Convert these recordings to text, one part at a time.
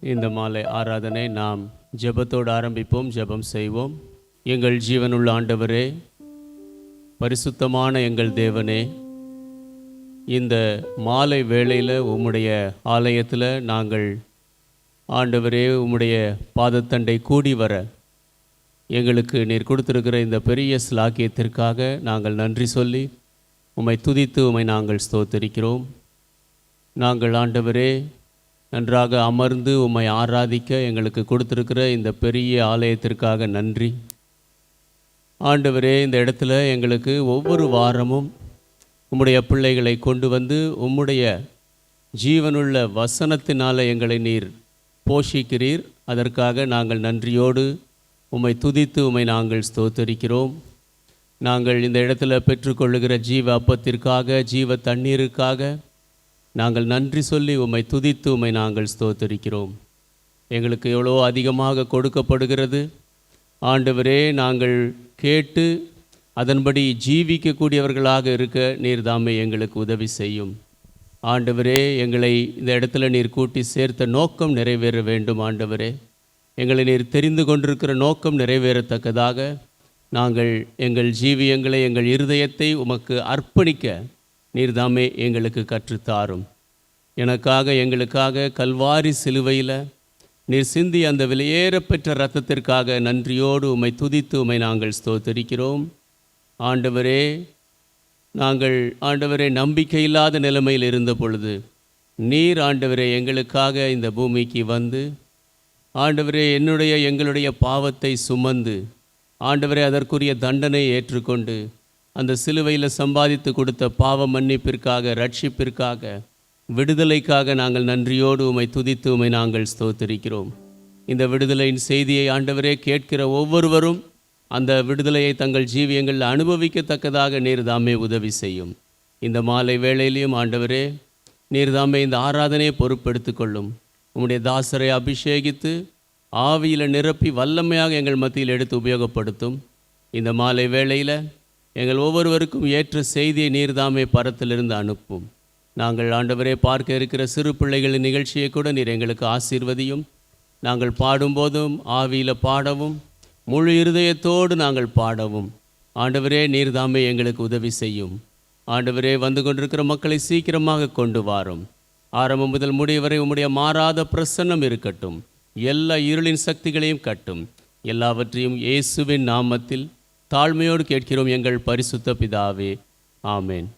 இந்த மாலை ஆராதனை நாம் ஜெபத்தோடு ஆரம்பிப்போம். ஜெபம் செய்வோம். எங்கள் ஜீவனுள்ள ஆண்டவரே, பரிசுத்தமான எங்கள் தேவனே, இந்த மாலை வேளையில் உம்முடைய ஆலயத்தில் நாங்கள் ஆண்டவரே உம்முடைய பாதத்தண்டை கூடி வர எங்களுக்கு நீர் கொடுத்திருக்கிற இந்த பெரிய ஸ்லாக்கியத்திற்காக நாங்கள் நன்றி சொல்லி உம்மை துதித்து உம்மை நாங்கள் ஸ்தோத்தரிக்கிறோம். நாங்கள் ஆண்டவரே நன்றாக அமர்ந்து உம்மை ஆராதிக்க எங்களுக்கு கொடுத்திருக்கிற இந்த பெரிய ஆலயத்திற்காக நன்றி. ஆண்டவரே, இந்த இடத்துல எங்களுக்கு ஒவ்வொரு வாரமும் உம்முடைய பிள்ளைகளை கொண்டு வந்து உம்முடைய ஜீவனுள்ள வசனத்தினால் எங்களை நீர் போஷிக்கிறீர். அதற்காக நாங்கள் நன்றியோடு உம்மை துதித்து உம்மை நாங்கள் ஸ்தோத்தரிக்கிறோம். நாங்கள் இந்த இடத்துல பெற்றுக்கொள்ளுகிற ஜீவ அப்பத்திற்காக, ஜீவ தண்ணீருக்காக நாங்கள் நன்றி சொல்லி உம்மை துதித்து உம்மை நாங்கள் ஸ்தோத்தரிக்கிறோம். எங்களுக்கு எவ்வளோ அதிகமாக கொடுக்கப்படுகிறது ஆண்டவரே. நாங்கள் கேட்டு அதன்படி ஜீவிக்கக்கூடியவர்களாக இருக்க நீர் தாமே எங்களுக்கு உதவி செய்யும். ஆண்டவரே, எங்களை இந்த இடத்துல நீர் கூட்டி சேர்த்த நோக்கம் நிறைவேற வேண்டும். ஆண்டவரே, எங்களை நீர் தெரிந்து கொண்டிருக்கிற நோக்கம் நிறைவேறத்தக்கதாக நாங்கள் எங்கள் ஜீவியங்களை, எங்கள் இருதயத்தை உமக்கு அர்ப்பணிக்க நீர்தாமே எங்களுக்கு கற்றுத்தாரும். எனக்காக எங்களுக்காக கல்வாரி சிலுவையில் நீர் சிந்தி அந்த விலையேறப்பெற்ற இரத்தத்திற்காக நன்றியோடு உம்மை துதித்து உம்மை நாங்கள் ஸ்தோத்தரிக்கிறோம். ஆண்டவரே, நாங்கள் ஆண்டவரே நம்பிக்கை இல்லாத நிலைமையில் இருந்த பொழுது நீர் ஆண்டவரே எங்களுக்காக இந்த பூமிக்கு வந்து ஆண்டவரே எங்களுடைய பாவத்தை சுமந்து ஆண்டவரே அதற்குரிய தண்டனை ஏற்றுக்கொண்டு அந்த சிலுவையில் சம்பாதித்து கொடுத்த பாவ மன்னிப்பிற்காக, ரட்சிப்பிற்காக, விடுதலைக்காக நாங்கள் நன்றியோடு உம்மை துதித்து உம்மை நாங்கள் ஸ்தோத்தரிக்கிறோம். இந்த விடுதலையின் செய்தியை ஆண்டவரே கேட்கிற ஒவ்வொருவரும் அந்த விடுதலையை தங்கள் ஜீவியங்களில் அனுபவிக்கத்தக்கதாக நீர் தாமே உதவி செய்யும். இந்த மாலை வேளையிலையும் ஆண்டவரே நீர் தாமே இந்த ஆராதனையை பொறுப்பெடுத்து கொள்ளும். உம்முடைய தாசரை அபிஷேகித்து ஆவியில் நிரப்பி வல்லமையாக எங்கள் மத்தியில் எடுத்து உபயோகப்படுத்தும். இந்த மாலை வேளையில் எங்கள் ஒவ்வொருவருக்கும் ஏற்ற செய்தியை நீர்தாமே பரத்திலிருந்து அனுப்பும். நாங்கள் ஆண்டவரே பார்க்க இருக்கிற சிறு பிள்ளைகளின் நிகழ்ச்சியை கூட நீர் எங்களுக்கு ஆசீர்வதியும். நாங்கள் பாடும்போதும் ஆவியில் பாடவும், முழு இருதயத்தோடு நாங்கள் பாடவும் ஆண்டவரே நீர்தாமே எங்களுக்கு உதவி செய்யும். ஆண்டவரே, வந்து கொண்டிருக்கிற மக்களை சீக்கிரமாக கொண்டு வாரும். ஆரம்பம் முதல் முடிவரை உம்முடைய மாறாத பிரசன்னம் இருக்கட்டும். எல்லா இருளின் சக்திகளையும் கட்டும். எல்லாவற்றையும் இயேசுவின் நாமத்தில் தாழ்மையோடு கேட்கிறோம் எங்கள் பரிசுத்த பிதாவே, ஆமேன்.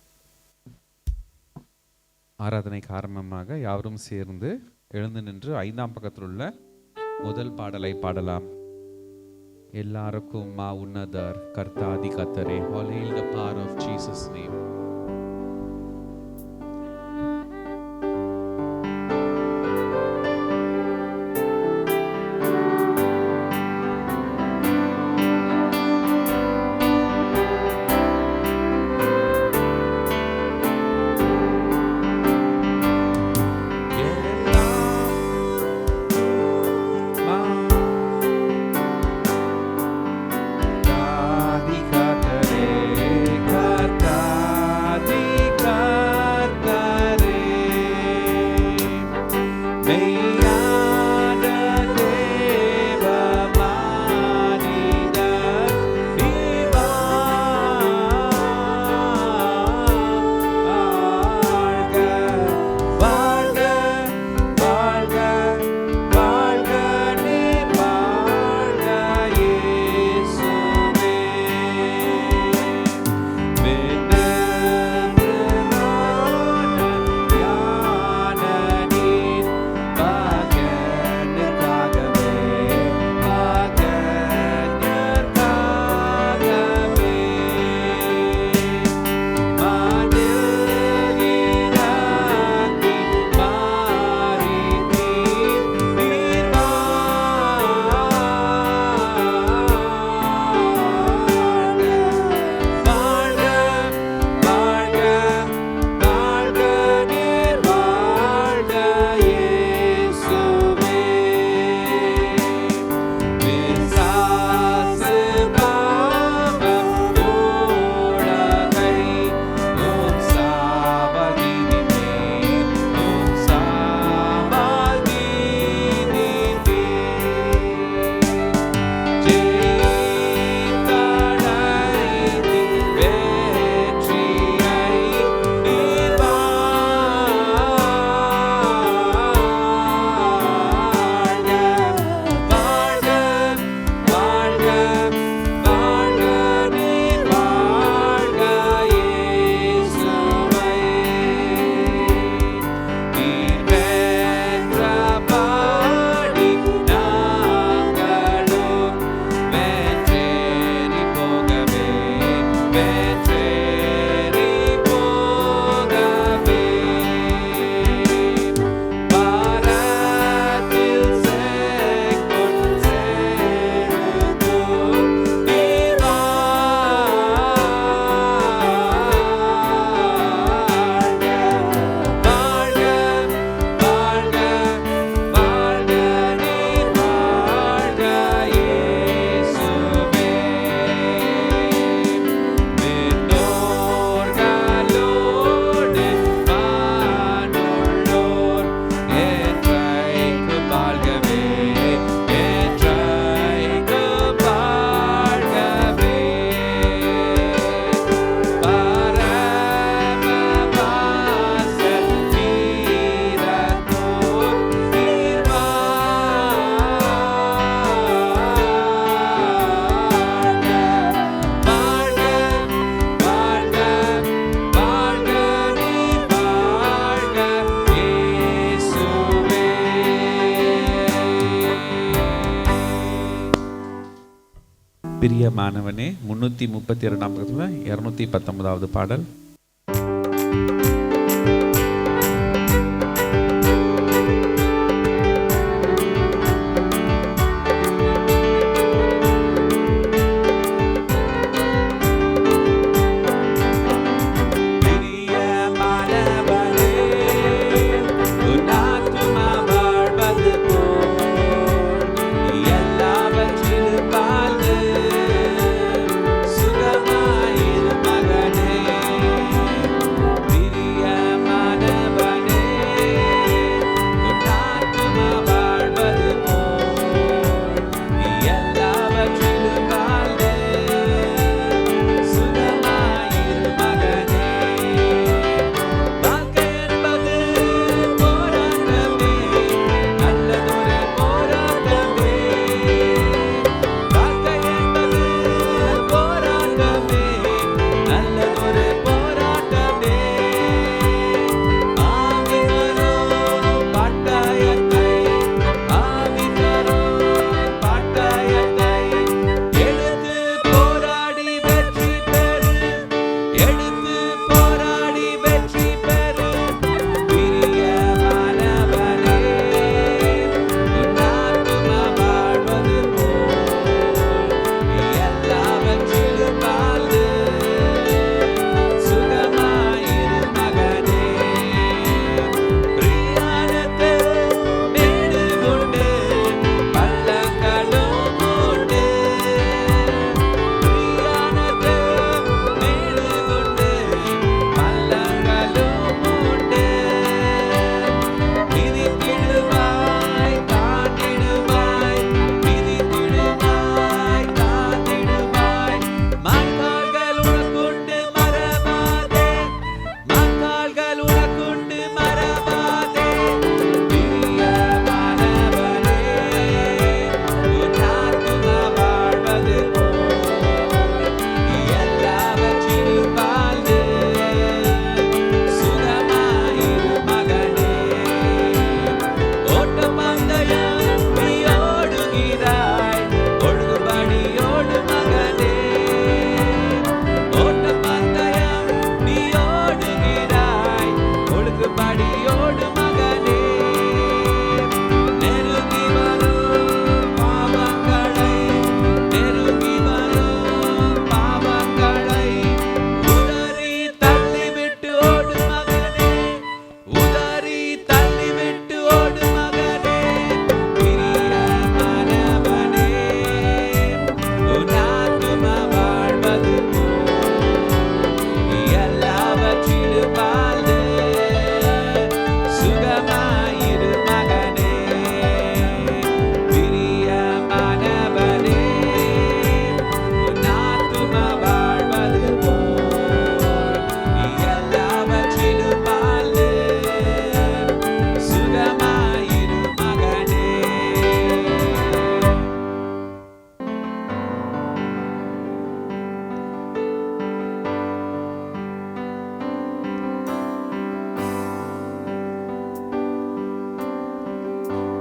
ஆராதனைக்கு ஆரம்பமாக யாவரும் சேர்ந்து எழுந்து நின்று 5ஆம் பக்கத்தில் உள்ள முதல் பாடலை பாடலாம். எல்லாருக்கும் மா உன்னதர் கர்த்தாதி கர்த்தரே, all hail the power of Jesus name. பிரியமானவனே 332ஆம் பக்கத்தில் 219வது பாடல்.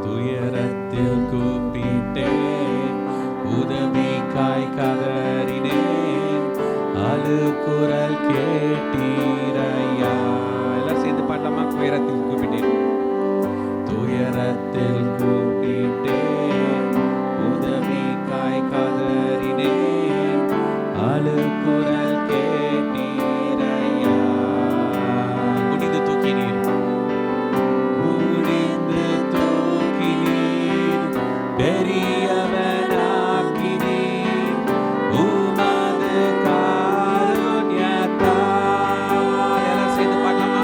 துயரத்தில் கூப்பிட்டேன், உதவிக்காய் கதறினேன், அழுகுரல் கேட்டீரையா. எல்லாரும் சேர்ந்து பாடலாமா? துயரத்தில் கூப்பிட்டேன், துயரத்தில் கூப்பிட்டேன், உதவிக்காய் கதறினேன், அழுகுரல் கேட்டீரையா. குனிந்து தூக்கினீர், பெரியவனாக்கினீர், உமது காருண்யத்தால். எல்லாரும் சேர்ந்து பாடலாமா?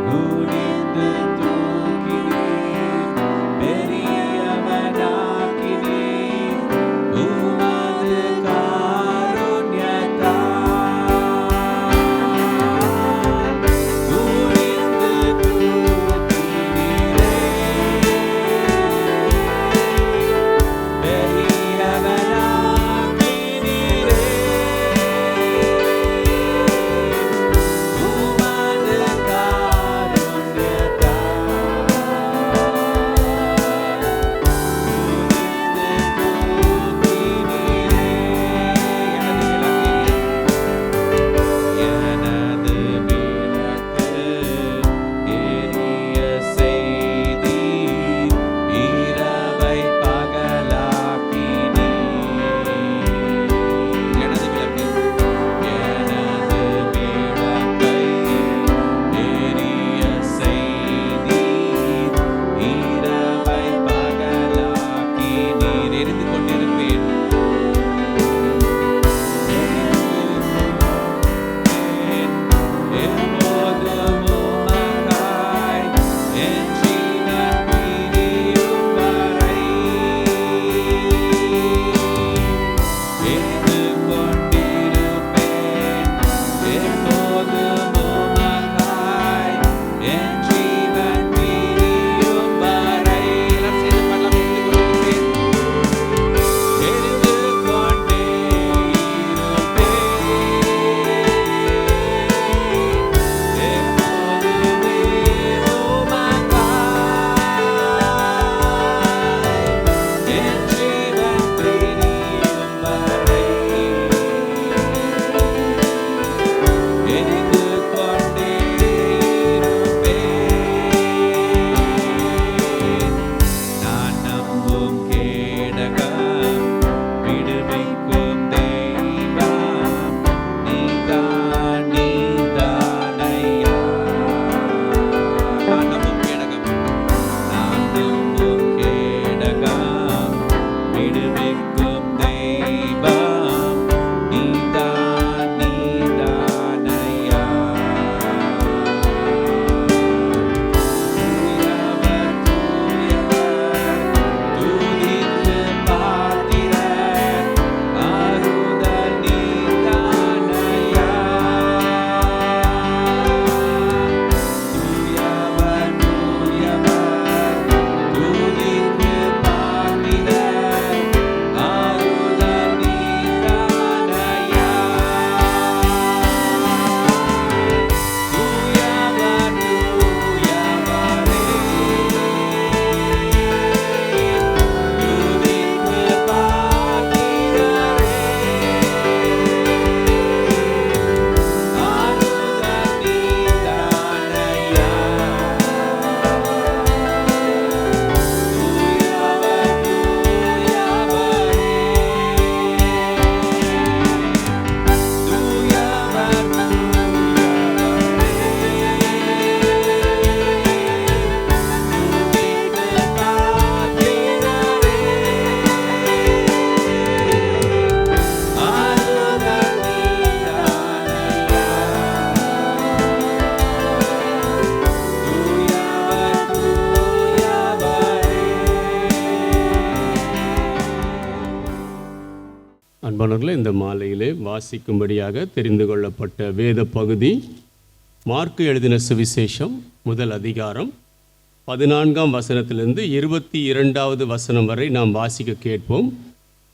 குனிந்து தூக்கினீர், பெரியவனாக்கினீர், உமது காருண்யத்தால். குனிந்து தூக்கினீரே, அன்பானவர்களே, இந்த மாலையிலே வாசிக்கும்படியாக தெரிந்து கொள்ளப்பட்ட வேத பகுதி மார்க்கு எழுதின சுவிசேஷம் முதல் அதிகாரம் 14ஆம் வசனத்திலிருந்து 22வது வசனம் வரை நாம் வாசிக்க கேட்போம்.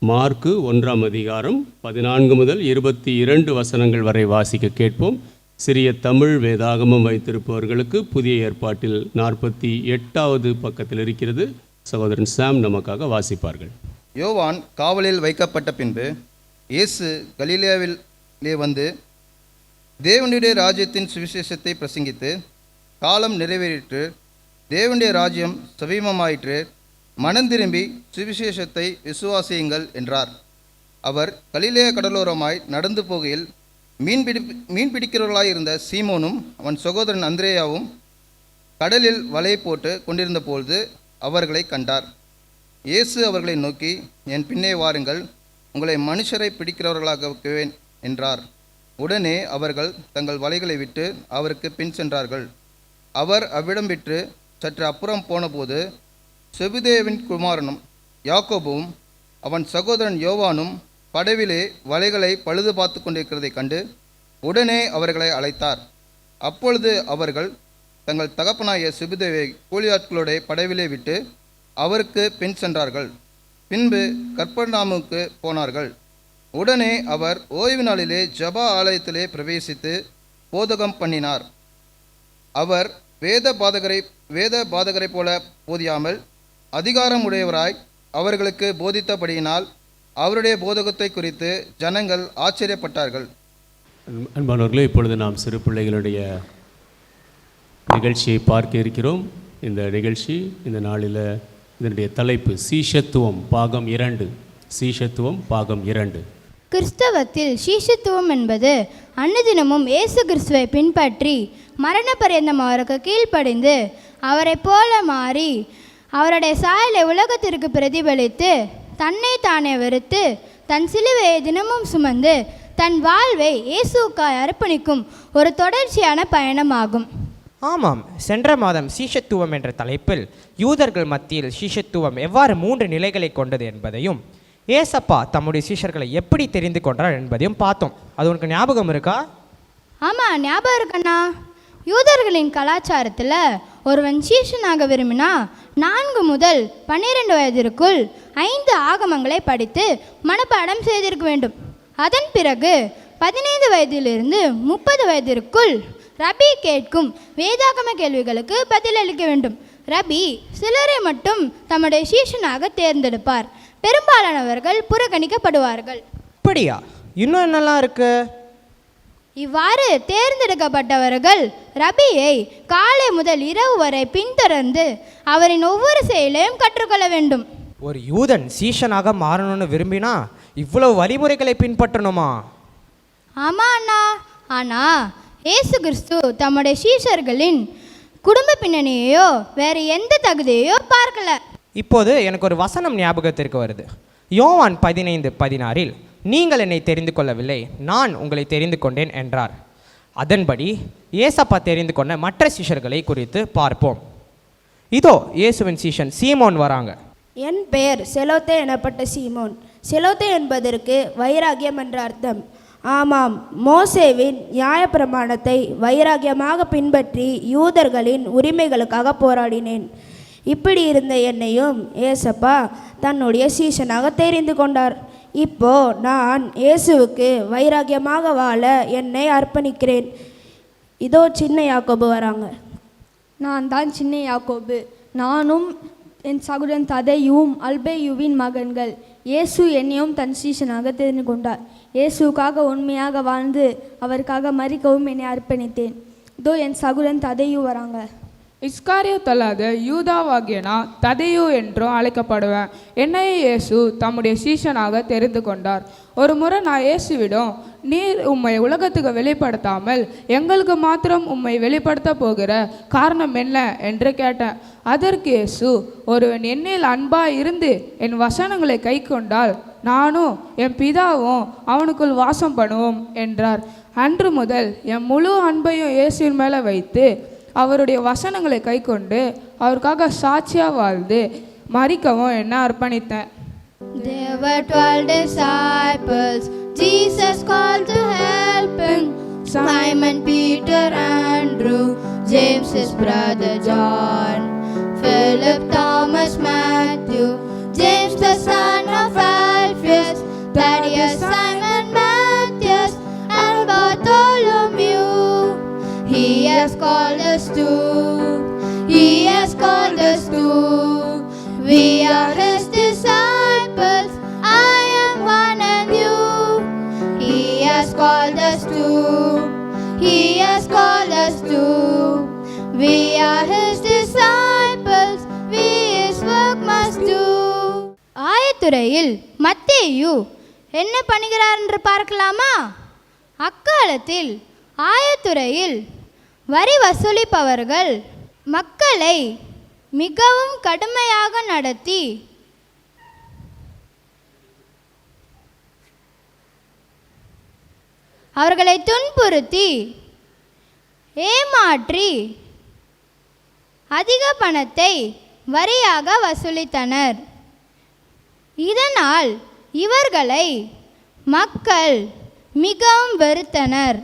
மார்க்கு 1ஆம் அதிகாரம் 14 முதல் 22 வசனங்கள் வரை வாசிக்க கேட்போம். சிறிய தமிழ் வேதாகமம் வைத்திருப்பவர்களுக்கு புதிய ஏற்பாட்டில் 48வது பக்கத்தில் இருக்கிறது. சகோதரன் சாம் நமக்காக வாசிப்பார்கள். யோவான் காவலில் வைக்கப்பட்ட பின்பு இயேசு கலிலேயாவிலே வந்து தேவனுடைய ராஜ்யத்தின் சுவிசேஷத்தை பிரசங்கித்து, காலம் நிறைவேறிற்று, தேவனுடைய ராஜ்யம் சமீபமாயிற்று, மனந்திரும்பி சுவிசேஷத்தை விசுவாசியுங்கள் என்றார். அவர் கலிலேயா கடலோரமாய் நடந்து போகையில் மீன்பிடிக்கிறவர்களாயிருந்த சீமோனும் அவன் சகோதரன் அந்திரேயாவும் கடலில் வலை போட்டு கொண்டிருந்த பொழுது அவர்களை கண்டார். இயேசு அவர்களை நோக்கி, என் பின்னே வாருங்கள், உங்களை மனுஷரை பிடிக்கிறவர்களாக்குவேன் என்றார். உடனே அவர்கள் தங்கள் வலைகளை விட்டு அவருக்கு பின் சென்றார்கள். அவர் அவ்விடம் விட்டு சற்று அப்புறம் போனபோது செபதேவின் குமாரனும் யாக்கோபும் அவன் சகோதரன் யோவானும் படவிலே வலைகளை பழுது பார்த்து கொண்டிருக்கிறதை கண்டு உடனே அவர்களை அழைத்தார். அப்பொழுது அவர்கள் தங்கள் தகப்பனாகிய செபதேவை கூலியாட்களோட படவிலே விட்டு அவருக்கு பின் சென்றார்கள். பின்பு கப்பர்நாமுக்கு போனார்கள். உடனே அவர் ஓய்வு நாளிலே ஜப ஆலயத்திலே பிரவேசித்து போதகம் பண்ணினார். அவர் வேத பாதகரை போல போதியாமல் அதிகாரம் உடையவராய் அவர்களுக்கு போதித்தபடியினால் அவருடைய போதகத்தை குறித்து ஜனங்கள் ஆச்சரியப்பட்டார்கள். அன்பானவர்களே, இப்பொழுது நாம் சிறு பிள்ளைகளுடைய நிகழ்ச்சியை பார்க்க இருக்கிறோம். இந்த நிகழ்ச்சி இந்த நாளில் இதனுடைய தலைப்பு சீஷத்துவம் பாகம் 2. சீஷத்துவம் பாகம் 2. கிறிஸ்தவத்தில் சீஷத்துவம் என்பது அன்னுதினமும் இயேசு கிறிஸ்துவை பின்பற்றி மரண பரியந்தம் அவருக்கு கீழ்ப்படிந்து அவரை போல மாறி அவருடைய சாயலை உலகத்திற்கு பிரதிபலித்து தன்னை தானே வெறுத்து தன் சிலுவையை தினமும் சுமந்து தன் வாழ்வை இயேசுவுக்காய் அர்ப்பணிக்கும் ஒரு தொடர்ச்சியான பயணமாகும். ஆமாம், சென்ற மாதம் சீஷத்துவம் என்ற தலைப்பில் யூதர்கள் மத்தியில் சீஷத்துவம் எவ்வாறு 3 நிலைகளை கொண்டது என்பதையும் ஏசப்பா தம்முடைய சீஷர்களை எப்படி தெரிந்து கொண்டார் என்பதையும் பார்த்தோம். அது உனக்கு ஞாபகம் இருக்கா? ஆமாம், ஞாபகம் இருக்கண்ணா. யூதர்களின் கலாச்சாரத்தில் ஒருவன் சீஷனாக விரும்பினா 4 முதல் 12 வயதிற்குள் 5 ஆகமங்களை படித்து மனப்பாடம் செய்திருக்க வேண்டும். அதன் பிறகு 15 வயதிலிருந்து 30 வயதிற்குள் ரபி கேட்கும் வேதாகம கேள்விகளுக்கு பதிலளிக்க வேண்டும். ரபி சிலரை மட்டும் தம்முடைய சீஷனாக தேர்ந்தெடுப்பார். பெரும்பாலானவர்கள் புறக்கணிக்கப்படுவார்கள். அப்படியா? இன்னும் என்னெல்லாம் இருக்கு? இவ்வாறு தேர்ந்தெடுக்கப்பட்டவர்கள் ரபியை காலை முதல் இரவு வரை பின்தொடர்ந்து அவரின் ஒவ்வொரு செயலையும் கற்றுக்கொள்ள வேண்டும். ஒரு யூதன் சீஷனாக மாறணும்னு விரும்பினா இவ்வளவு வழிமுறைகளை பின்பற்றணுமா? ஆமாம் அண்ணா. ஆனால் இயேசு கிறிஸ்து தம்முடைய சீஷர்களின் குடும்ப பின்னணியையோ வேறு எந்த தகுதியையோ பார்க்கல. இப்போது எனக்கு ஒரு வசனம் ஞாபகத்திற்கு வருது. யோவான் 15:16 நீங்கள் என்னை தெரிந்து கொள்ளவில்லை, நான் உங்களை தெரிந்து கொண்டேன் என்றார். அதன்படி ஏசப்பா தெரிந்து கொண்ட மற்ற சீஷர்களை குறித்து பார்ப்போம். இதோ இயேசுவின் சீஷன் சீமோன் வராங்க. என் பெயர் செலோத்தே எனப்பட்ட சீமோன். செலோத்தே என்பதற்கு வைராகியம் என்ற அர்த்தம். ஆமாம், மோசேவின் நியாயப்பிரமாணத்தை வைராகியமாக பின்பற்றி யூதர்களின் உரிமைகளுக்காக போராடினேன். இப்படி இருந்த என்னையும் ஏசப்பா தன்னுடைய சீஷனாக தெரிந்து கொண்டார். இப்போ நான் இயேசுவுக்கு வைராகியமாக வாழ என்னை அர்ப்பணிக்கிறேன். இதோ சின்ன யாக்கோபு வராங்க. நான் தான் சின்ன யாக்கோபு. நானும் என் சகோதரன் ததையும் அல்பேயுவின் மகன்கள். இயேசு என்னையும் தன் சீஷனாக தெரிந்து கொண்டார். இயேசுக்காக உண்மையாக வாழ்ந்து அவருக்காக மரிக்கவும் என்னை அர்ப்பணித்தேன். இதோ என் சகோதரன் ததையு வராங்க. இஸ்காரியோத்தல்லாத யூதாவாகிய நான் ததையு என்றும் அழைக்கப்படுவேன். என்னையே இயேசு தம்முடைய சீஷனாக தெரிந்து கொண்டார். ஒரு முறை நான் இயேசுவிடம், நீர் உம்மை உலகத்துக்கு வெளிப்படுத்தாமல் எங்களுக்கு மாத்திரம் உம்மை வெளிப்படுத்த போகிற காரணம் என்ன என்று கேட்டேன். அதற்கு இயேசு, ஒருவன் என்னில் அன்பாய் இருந்து என் வசனங்களை கை கொண்டால் நானும் என் பிதாவும் அவனுக்குள் வாசம் பண்ணுவோம் என்றார். அன்று முதல் என் முழு அன்பையும் இயேசுவின் மேலே வைத்து அவருடைய வசனங்களை கை கொண்டு அவருக்காக சாட்சியாக வாழ்ந்து மரிக்கவும் என்ன அர்ப்பணித்தேன். There were 12 disciples Jesus called to help him. Simon, Peter, Andrew, James his brother John, Philip, Thomas, Matthew, James the son of Alphaeus, Thaddeus, Simon, Matthias, and Bartholomew. He has called us too. He has called us too. We are his disciples. I am one and you. He has called us too. He has called us too. We are his disciples. We his work must do. ஆயத்துறையில் மத்தேயு என்ன பண்ணுகிறார் என்று பார்க்கலாமா? அக்காலத்தில் ஆயத்துறையில் வரி வசூலிப்பவர்கள் மக்களை மிகவும் கடுமையாக நடத்தி அவர்களை துன்புறுத்தி ஏமாற்றி அதிக பணத்தை வரியாக வசூலித்தனர். இதனால் இவர்களை மக்கள் மிகவும் வெறுத்தனர்.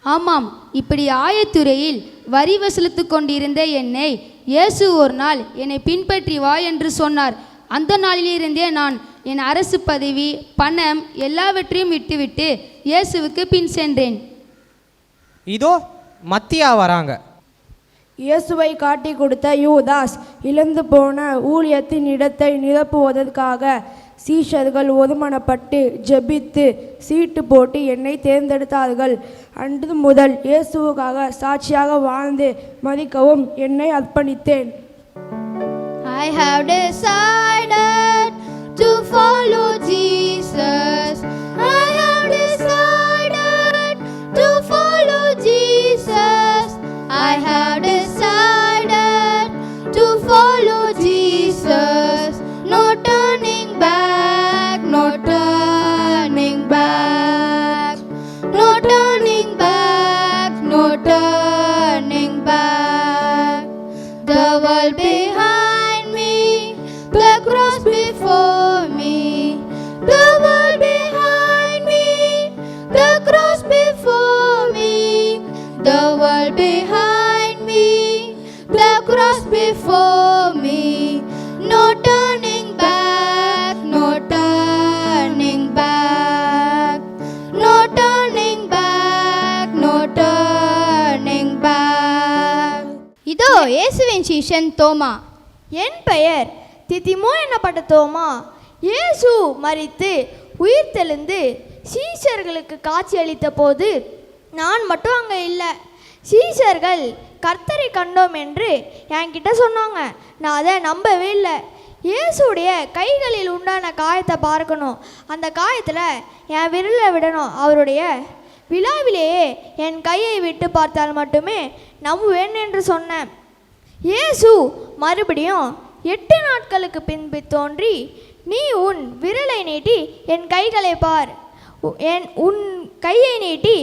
ஆமாம், இப்படி ஆயத்துறையில் வரி வசூலித்து கொண்டிருந்த என்னை இயேசு ஒரு நாள் என்னை பின்பற்றி வா என்று சொன்னார். அந்த நாளிலிருந்தே நான் என் அரசு பதவி, பணம் எல்லாவற்றையும் விட்டுவிட்டு இயேசுவுக்கு பின் சென்றேன். இதோ மத்தியா வராங்க. இயேசுவை காட்டி கொடுத்த யூதாஸ் இழந்து போன ஊழியத்தின் இடத்தை நிரப்புவதற்காக சீஷர்கள் ஒதுமனப்பட்டு ஜெபித்து சீட்டு போட்டு என்னை தேர்ந்தெடுத்தார்கள். அன்று முதல் இயேசுவுக்காக சாட்சியாக வாழ்ந்து மதிக்கவும் என்னை அர்ப்பணித்தேன். I have decided to follow Jesus. I have decided to follow Jesus. I have decided to follow Jesus. No turning back, no turning back, no turning back, no turning back. The world behind me, the cross before me. The world behind me, the cross before me. The world behind me, the cross before me. No turning back, no turning back, no turning back, no turning back. இதோ இயேசுவின் சீஷன் தோமா. என் பெயர் திதிமோ எனப்பட்ட தோமா. இயேசு மரித்து உயிர்த்தெழுந்து சீஷர்களுக்கு காட்சியளித்த போது நான் மட்டும் அங்கே இல்லை. சீஷர்கள் கர்த்தரை கண்டோம் என்று என்கிட்ட சொன்னாங்க. நான் அதை நம்பவே இல்லை. இயேசுடைய கைகளில் உண்டான காயத்தை பார்க்கணும், அந்த காயத்தில் என் விரலை விடணும், அவருடைய விழாவிலேயே என் கையை விட்டு பார்த்தால் மட்டுமே நம்புவேன் என்று சொன்னேன். இயேசு மறுபடியும் 8 நாட்களுக்கு பின்பு தோன்றி, நீ உன் விரலை நீட்டி என் கைகளை பார், உன் கையை நீட்டி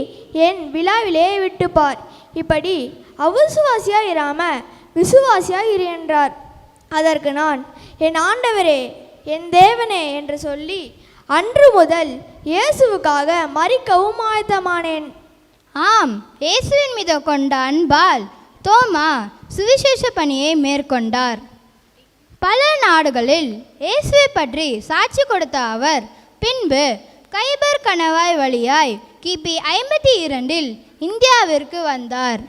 என் விழாவிலே விட்டு பார், இப்படி அவிசுவாசியாக இராமல் விசுவாசியாக இரு என்றார். அதற்கு நான், என் ஆண்டவரே, என் தேவனே என்று சொல்லி அன்று முதல் இயேசுவுக்காக மரிக்கவும் ஆயத்தமானேன். ஆம், இயேசுவின் மீது கொண்ட அன்பால் தோமா சுவிசேஷ பணியை மேற்கொண்டார். பல நாடுகளில் இயேசுவை பற்றி சாட்சி கொடுத்த அவர் பின்பு கைபர் கணவாய் வழியாய் கிபி 52 இந்தியாவிற்கு வந்தார்.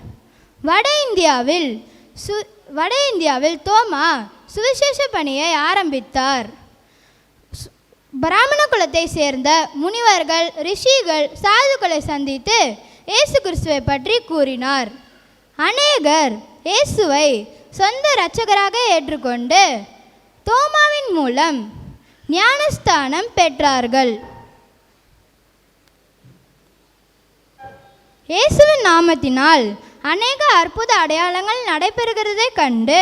வட இந்தியாவில் தோமா சுவிசேஷ பணியை ஆரம்பித்தார். பிராமண குலத்தை சேர்ந்த முனிவர்கள், ரிஷிகள், சாதுக்களை சந்தித்து இயேசு கிறிஸ்துவை பற்றி கூறினார். அநேகர் இயேசுவை சொந்த இரட்சகராக ஏற்றுக்கொண்டு தோமாவின் மூலம் ஞானஸ்தானம் பெற்றார்கள். இயேசுவின் நாமத்தினால் அநேக அற்புத அடையாளங்கள் நடைபெறுகிறதை கண்டு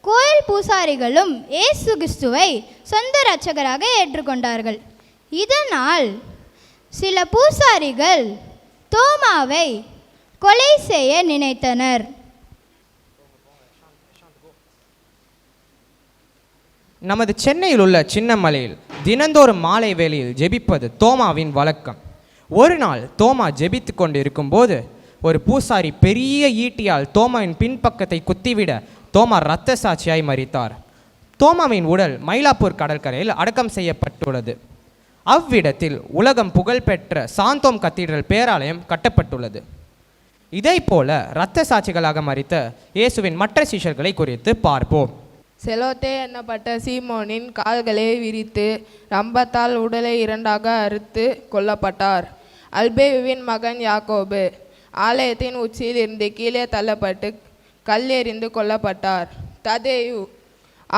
கோயில் பூசாரிகளும் இயேசு கிறிஸ்துவை சொந்த இரட்சகராக ஏற்றுக்கொண்டார்கள். இதனால் சில பூசாரிகள் தோமாவை கொலை செய்ய நினைத்தனர். நமது சென்னையில் உள்ள சின்னமலையில் தினந்தோறும் மாலை வேளையில் ஜெபிப்பது தோமாவின் வழக்கம். ஒரு நாள் தோமா ஜெபித்து கொண்டு இருக்கும்போது ஒரு பூசாரி பெரிய ஈட்டியால் தோமாவின் பின்பக்கத்தை குத்திவிட தோமா இரத்த சாட்சியாய் மரித்தார். தோமாவின் உடல் மயிலாப்பூர் கடற்கரையில் அடக்கம் செய்யப்பட்டுள்ளது. அவ்விடத்தில் உலகம் புகழ்பெற்ற சாந்தோம் கத்தீட்ரல் பேராலயம் கட்டப்பட்டுள்ளது. இதை போல இரத்த சாட்சிகளாக மரித்த இயேசுவின் மற்ற சீஷர்களை குறித்து பார்ப்போம். செலோத்தே என்னப்பட்ட சீமோனின் கால்களை விரித்து ரம்பத்தால் உடலை இரண்டாக அறுத்து கொல்லப்பட்டார். அல்பேயுவின் மகன் யாக்கோபு ஆலயத்தின் உச்சியில் இருந்து கீழே தள்ளப்பட்டு கல்லெறிந்து கொல்லப்பட்டார். ததேயு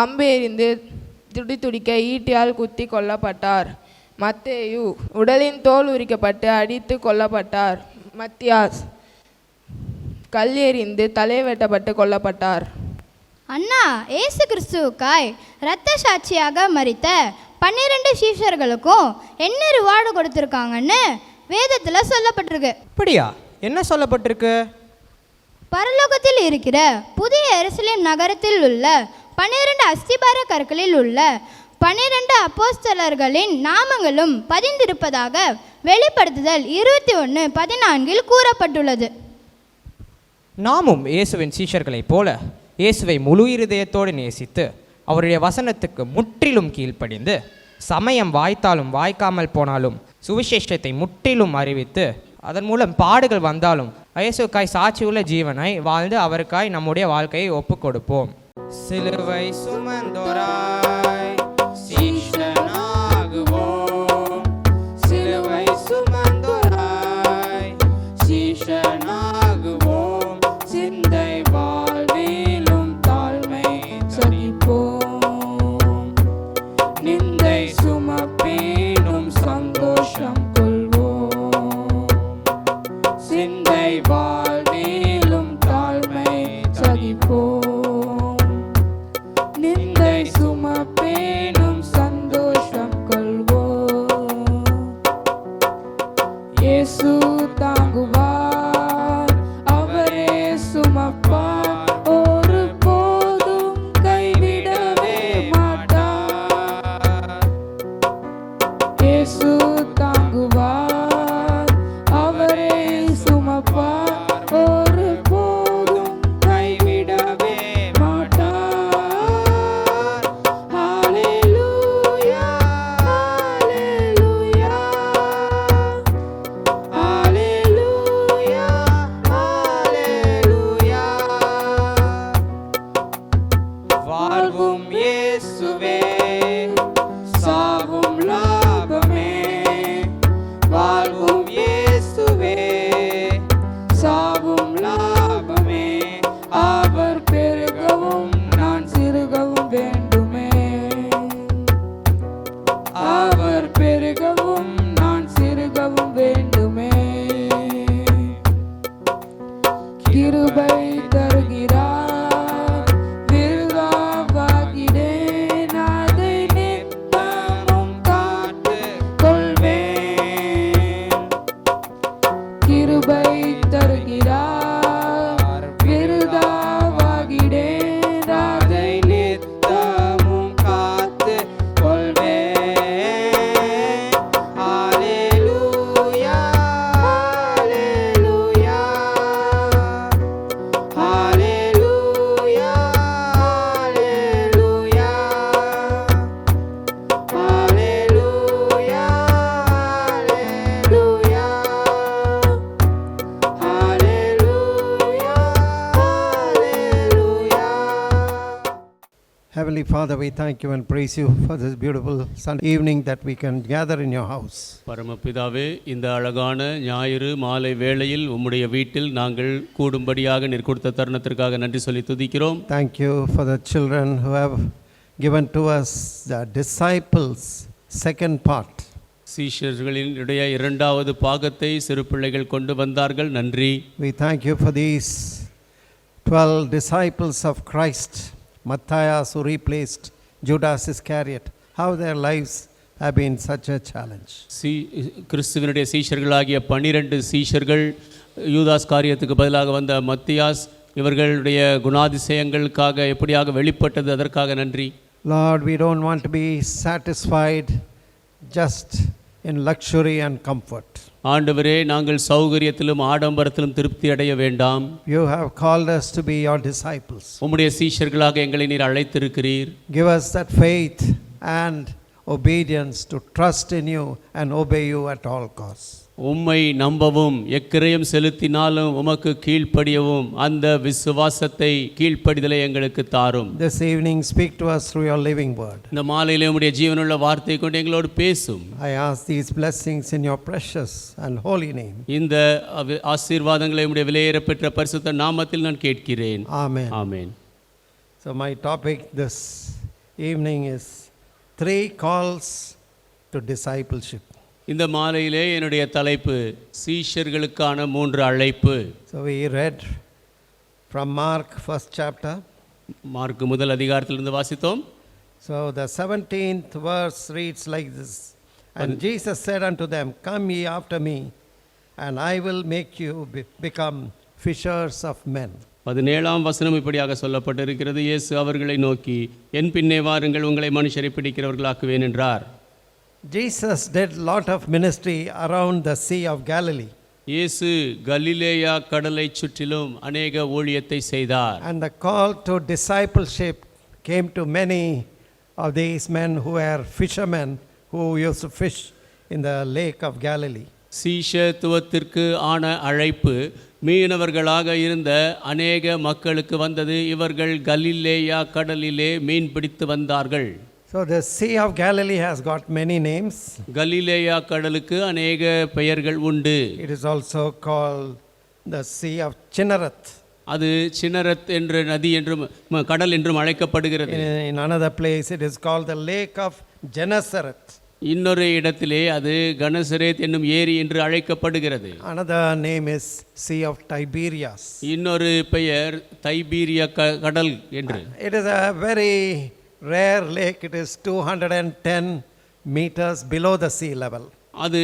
அம்பு எறிந்து துடிதுடிக்க ஈட்டியால் குத்தி கொல்லப்பட்டார். மத்தேயு உடலின் தோல் உரிக்கப்பட்டு அடித்து கொல்லப்பட்டார். மத்தியாஸ் கல் எறிந்து தலை வெட்டப்பட்டு கொல்லப்பட்டார். அண்ணா, இயேசு கிறிஸ்துவுக்காய் இரத்த சாட்சியாக மரித்த 12 சீஷர்களுக்கும் என்ன ரிவார்டு கொடுத்துருக்காங்கன்னு வேதத்தில் சொல்லப்பட்டிருக்கு. அப்படியா? என்ன சொல்லப்பட்டிருக்கு? பரலோகத்தில் இருக்கிற புதிய எருசலேம் நகரத்தில் உள்ள 12 அஸ்திபார கற்களில் உள்ள 12 அப்போஸ்தலர்களின் நாமங்களும் பதிந்திருப்பதாக வெளிப்படுத்துதல் 21:14 கூறப்பட்டுள்ளது. நாமும் இயேசுவின் சீஷர்களைப் போல இயேசுவை முழு இருதயத்தோடு நேசித்து அவருடைய வசனத்துக்கு முற்றிலும் கீழ்ப்படிந்து சமயம் வாய்த்தாலும் வாய்க்காமல் போனாலும் சுவிசேஷத்தை முற்றிலும் அறிவித்து அதன் மூலம் பாடுகள் வந்தாலும் இயேசுக்காய் சாட்சியுள்ள ஜீவனை வாழ்ந்து அவருக்காய் நம்முடைய வாழ்க்கையை ஒப்பு கொடுப்போம். சிலுவை சுமந்தோராய் சீஷனாகுவோம். சிலுவை சுமந்தோராய் சீஷனாகுவோம். சிந்தை வாழ்விலும் தாழ்மை சகிப்போம். நிந்தை சுமப்பேனும் சந்தோஷம் கொள்வோம். சிந்தை வாழ்விலும் தாழ்மை சகிப்போம். நிந்தை சுமப்பேனும் சந்தோஷம் கொள்வோம். இயேசு தாங்குவார், அவரே சுமப்பார், ஒரு போதும் கைவிடவே மாட்டார். இயேசு தாங்குவார், அவரே சுமப்பார், ஒரு போதும் கைவிடவே மாட்டார். ஹல்லேலூயா, ஹல்லேலூயா, ஹல்லேலூயா, ஹல்லேலூயா. வாழ்வும் இயேசுவே, சாவும் லாபமே. வாழ்வும் இயேசுவே, சாவும் லாபமே. அவர் பெருகவும் நான் சிறுகவும் வேண்டுமே. அவர் பெருகவும் நான் சிறுகவும் வேண்டுமே. கிருபை தருகிறார், விருதாவாகிறேன், அதை நித்தமும் காத்துக் கொள்வேன். கிருபை தருகிறார், விருதாவாகிறேன், அதை நித்தமும் காத்துக் கொள்வேன். ஹல்லேலூயா, ஹல்லேலூயா, ஹல்லேலூயா, ஹல்லேலூயா, ஹல்லேலூயா, ஹல்லேலூயா, ஹல்லேலூயா, ஹல்லேலூயா. Heavenly Father, we thank you and praise you for this beautiful Sunday evening that we can gather in your house. பரமபிதாவே, இந்த அழகான ஞாயிறு மாலை வேளையில் உம்முடைய வீட்டில் நாங்கள் கூடும்படியாக நீர் கொடுத்த தருணத்திற்காக நன்றி சொல்லி துதிக்கிறோம். Thank you for the children who have given to us the disciples' second part. சீஷர்களினுடைய 2வது பாகத்தை சிறு பிள்ளைகள் கொண்டு வந்தார்கள். நன்றி. We thank you for these 12 disciples of Christ, Matthias who replaced Judas Iscariot, how their lives have been such a challenge. கிறிஸ்துவனுடைய சீஷர்களாகிய 12 சீஷர்கள் யூதாஸ் காரியத்துக்கு பதிலாக வந்த மத்தியாஸ் இவர்களுடைய குணாதிசயங்களுக்காக எப்படியாக வெளிப்பட்டது, அதற்காக நன்றி. Lord, we don't want to be satisfied just in luxury and comfort. ஆண்டவரே, நாங்கள் சௌகரியத்திலும் ஆடம்பரத்திலும் திருப்தி அடைய வேண்டாம். You have called us to be your disciples. உம்முடைய சீஷர்களாக எங்களை நீர் அழைத்திருக்கிறீர். Give us that faith and obedience to trust in you and obey you at all costs. உம்மை நம்பவும் எக்கிரயம் செலுத்தினாலும் உமக்கு கீழ்ப்படியவும் அந்த விசுவாசத்தை கீழ்ப்படிதலை எங்களுக்கு தாரும். This evening speak to us through your living word. இந்த மாலையிலே உம்முடைய ஜீவனுள்ள வார்த்தை கொண்டு எங்களோடு பேசும். I ask these blessings in your precious and holy name. இந்த ஆசீர்வாதங்களை உம்முடைய விலையேறப்பெற்ற பரிசுத்த நாமத்தில் நான் கேட்கிறேன். Amen. Amen. So my topic this evening is 3 calls to discipleship. இந்த மாலையிலே என்னுடைய தலைப்பு சீஷர்களுக்கான 3 அழைப்பு. So we read from Mark first chapter. Mark முதல் அதிகாரத்திலிருந்து வாசித்தோம். So the 17th verse reads like this. And Jesus said unto them, Come ye after me, and I will make you become fishers of men. 17ஆம் வசனம் இப்படியாக சொல்லப்பட்டிருக்கிறது. இயேசு அவர்களை நோக்கி, என் பின்னே வாருங்கள், உங்களை மனுஷரை பிடிக்கிறவர்களாக்குவேன் என்றார். Jesus did lot of ministry around the Sea of Galilee. இயேசு கலிலேயா கடலை சுற்றிலும் அநேக ஊழியத்தை செய்தார். And the call to discipleship came to many of these men who were fishermen who used to fish in the lake of Galilee. சீஷத்துவத்திற்கு ஆன அழைப்பு மீனவர்களாக இருந்த அநேக மக்களுக்கு வந்தது. இவர்கள் கலிலேயா கடலிலே மீன் பிடித்து வந்தார்கள். So the Sea of Galilee has got many names. கலிலேயா கடலுக்கு அநேக பெயர்கள் உண்டு. It is also called the Sea of Chinnereth. அது சின்னரத் என்ற நதி என்றும் கடல் என்றும் அழைக்கப்படுகிறது. In another place it is called the Lake of Gennesareth. இன்னொரு இடத்திலே அது கனசரேத் என்னும் ஏரி என்று அழைக்கப்படுகிறது. Another name is Sea of Tiberias. இன்னொரு பெயர் தைபீரிய கடல் என்று. It is a very rare lake. It is 210 meters below the sea level. அது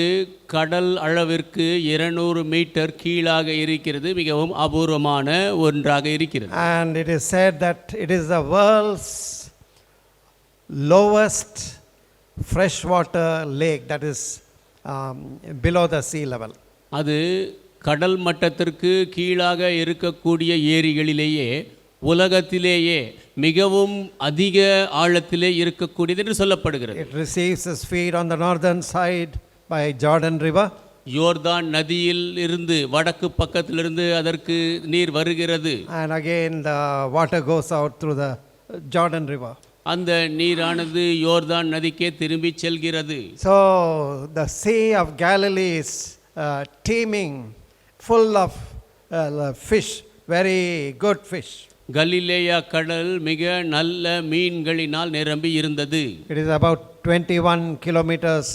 கடல் அளவிற்கு 200 மீட்டர் கீழாக இருக்கிறது. மிகவும் அபூர்வமான ஒன்றாக இருக்கிறது. And it is said that it is the world's lowest freshwater lake that is below the sea level. அது கடல் மட்டத்திற்கு கீழாக இருக்கக்கூடிய ஏரிகளிலேயே உலகத்திலேயே மிகவும் அதிக ஆழத்திலே இருக்கக்கூடியது என்று சொல்லப்படுகிறது. It receives its feed on the northern side by Jordan River. யோர்தான் நதியில் இருந்து வடக்கு பக்கத்திலிருந்து அதற்கு நீர் வருகிறது. And again the water goes out through the Jordan River. அந்த நீரானது யோர்தான் நதிக்கே திரும்பி செல்கிறது. So the Sea of Galilee is teeming, full of fish, very good fish. கலிலேயா கடல் மிக நல்ல மீன்களினால் நிரம்பி இருந்தது. It is about 21 kilometers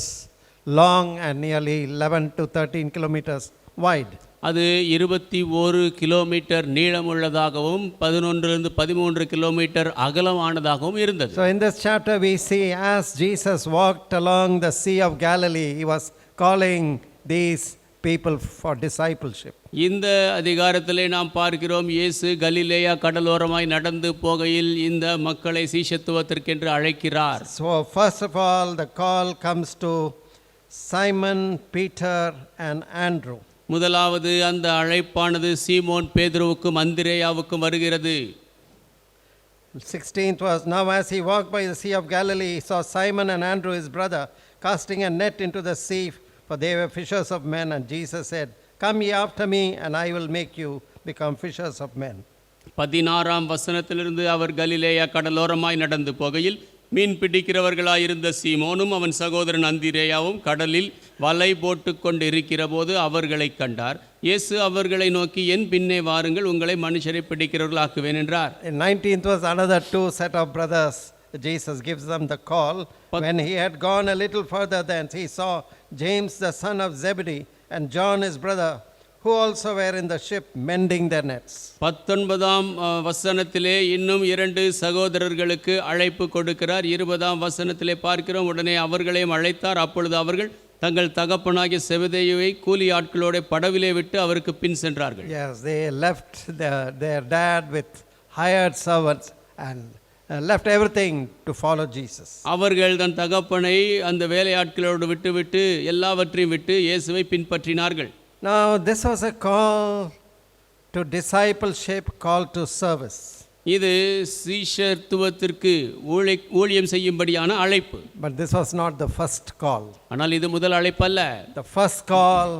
long and nearly 11 to 13 kilometers wide. அது 21 கிலோமீட்டர் நீளமுள்ளதாகவும் 11 13 கிலோமீட்டர் அகலமானதாகவும் இருந்தது. So in this chapter we see as Jesus walked along the Sea of Galilee, he was calling these people for discipleship. இந்த அதிகாரத்திலே நாம் பார்க்கிறோம், இயேசு கலிலேயா கடலோரமாய் நடந்து போகையில் இந்த மக்களை சீஷத்துவத்திற்கென்று அழைக்கிறார். So first of all the call comes to Simon, Peter and Andrew. முதலாவது அந்த அழைப்பானது சீமோன் பேதுருவுக்கும் அந்திரேயாவுக்கும் வருகிறது. 16th verse. Now as he walked by the Sea of Galilee, he saw Simon and Andrew his brother casting a net into the sea, for they were fishers of men. And Jesus said, Come ye after me, and I will make you become fishers of men. 16ஆம் வசனத்திலிருந்து அவர் கலிலேயா கடலோரமாய் நடந்து போகையில் மீன் பிடிக்கிறவர்களாயிருந்த சீமோனும் அவன் சகோதரன் அந்திரேயாவும் கடலில் வலை போட்டு கொண்டு இருக்கிற போது அவர்களை கண்டார். இயேசு அவர்களை நோக்கி, என் பின்னே வாருங்கள், உங்களை மனுஷரை பிடிக்கிறவர்களாக்குவேன் என்றார். In 19th verse, another 2 set of brothers, Jesus gives them the call. When he had gone a little further thence, he saw James the son of Zebedee and John his brother, who also were in the ship mending their nets. 19ஆம் வசனத்திலே இன்னும் 2 சகோதரர்களுக்கு அழைப்பு கொடுக்கிறார். 20ஆம் வசனத்திலே பார்க்கிறோம், உடனே அவர்களையும் அழைத்தார். அப்பொழுது அவர்கள் தங்கள் தகப்பனாகிய செபதேயுவை கூலி ஆட்களோட படவிலே விட்டு அவருக்கு பின் சென்றார்கள். Yes, they left their dad with hired servants and left everything to follow Jesus. அவர்கள் தன் தகப்பனை அந்த வேலையாட்களோடு விட்டுவிட்டு எல்லாவற்றையும் விட்டு இயேசுவை பின்பற்றினார்கள். Now, this was a call to discipleship, call to service. இது சீஷத்துவத்திற்கு ஊழியம் செய்யும்படியான அழைப்பு. But this was not the first call. ஆனால் இது முதல் அழைப்பு அல்ல. The first call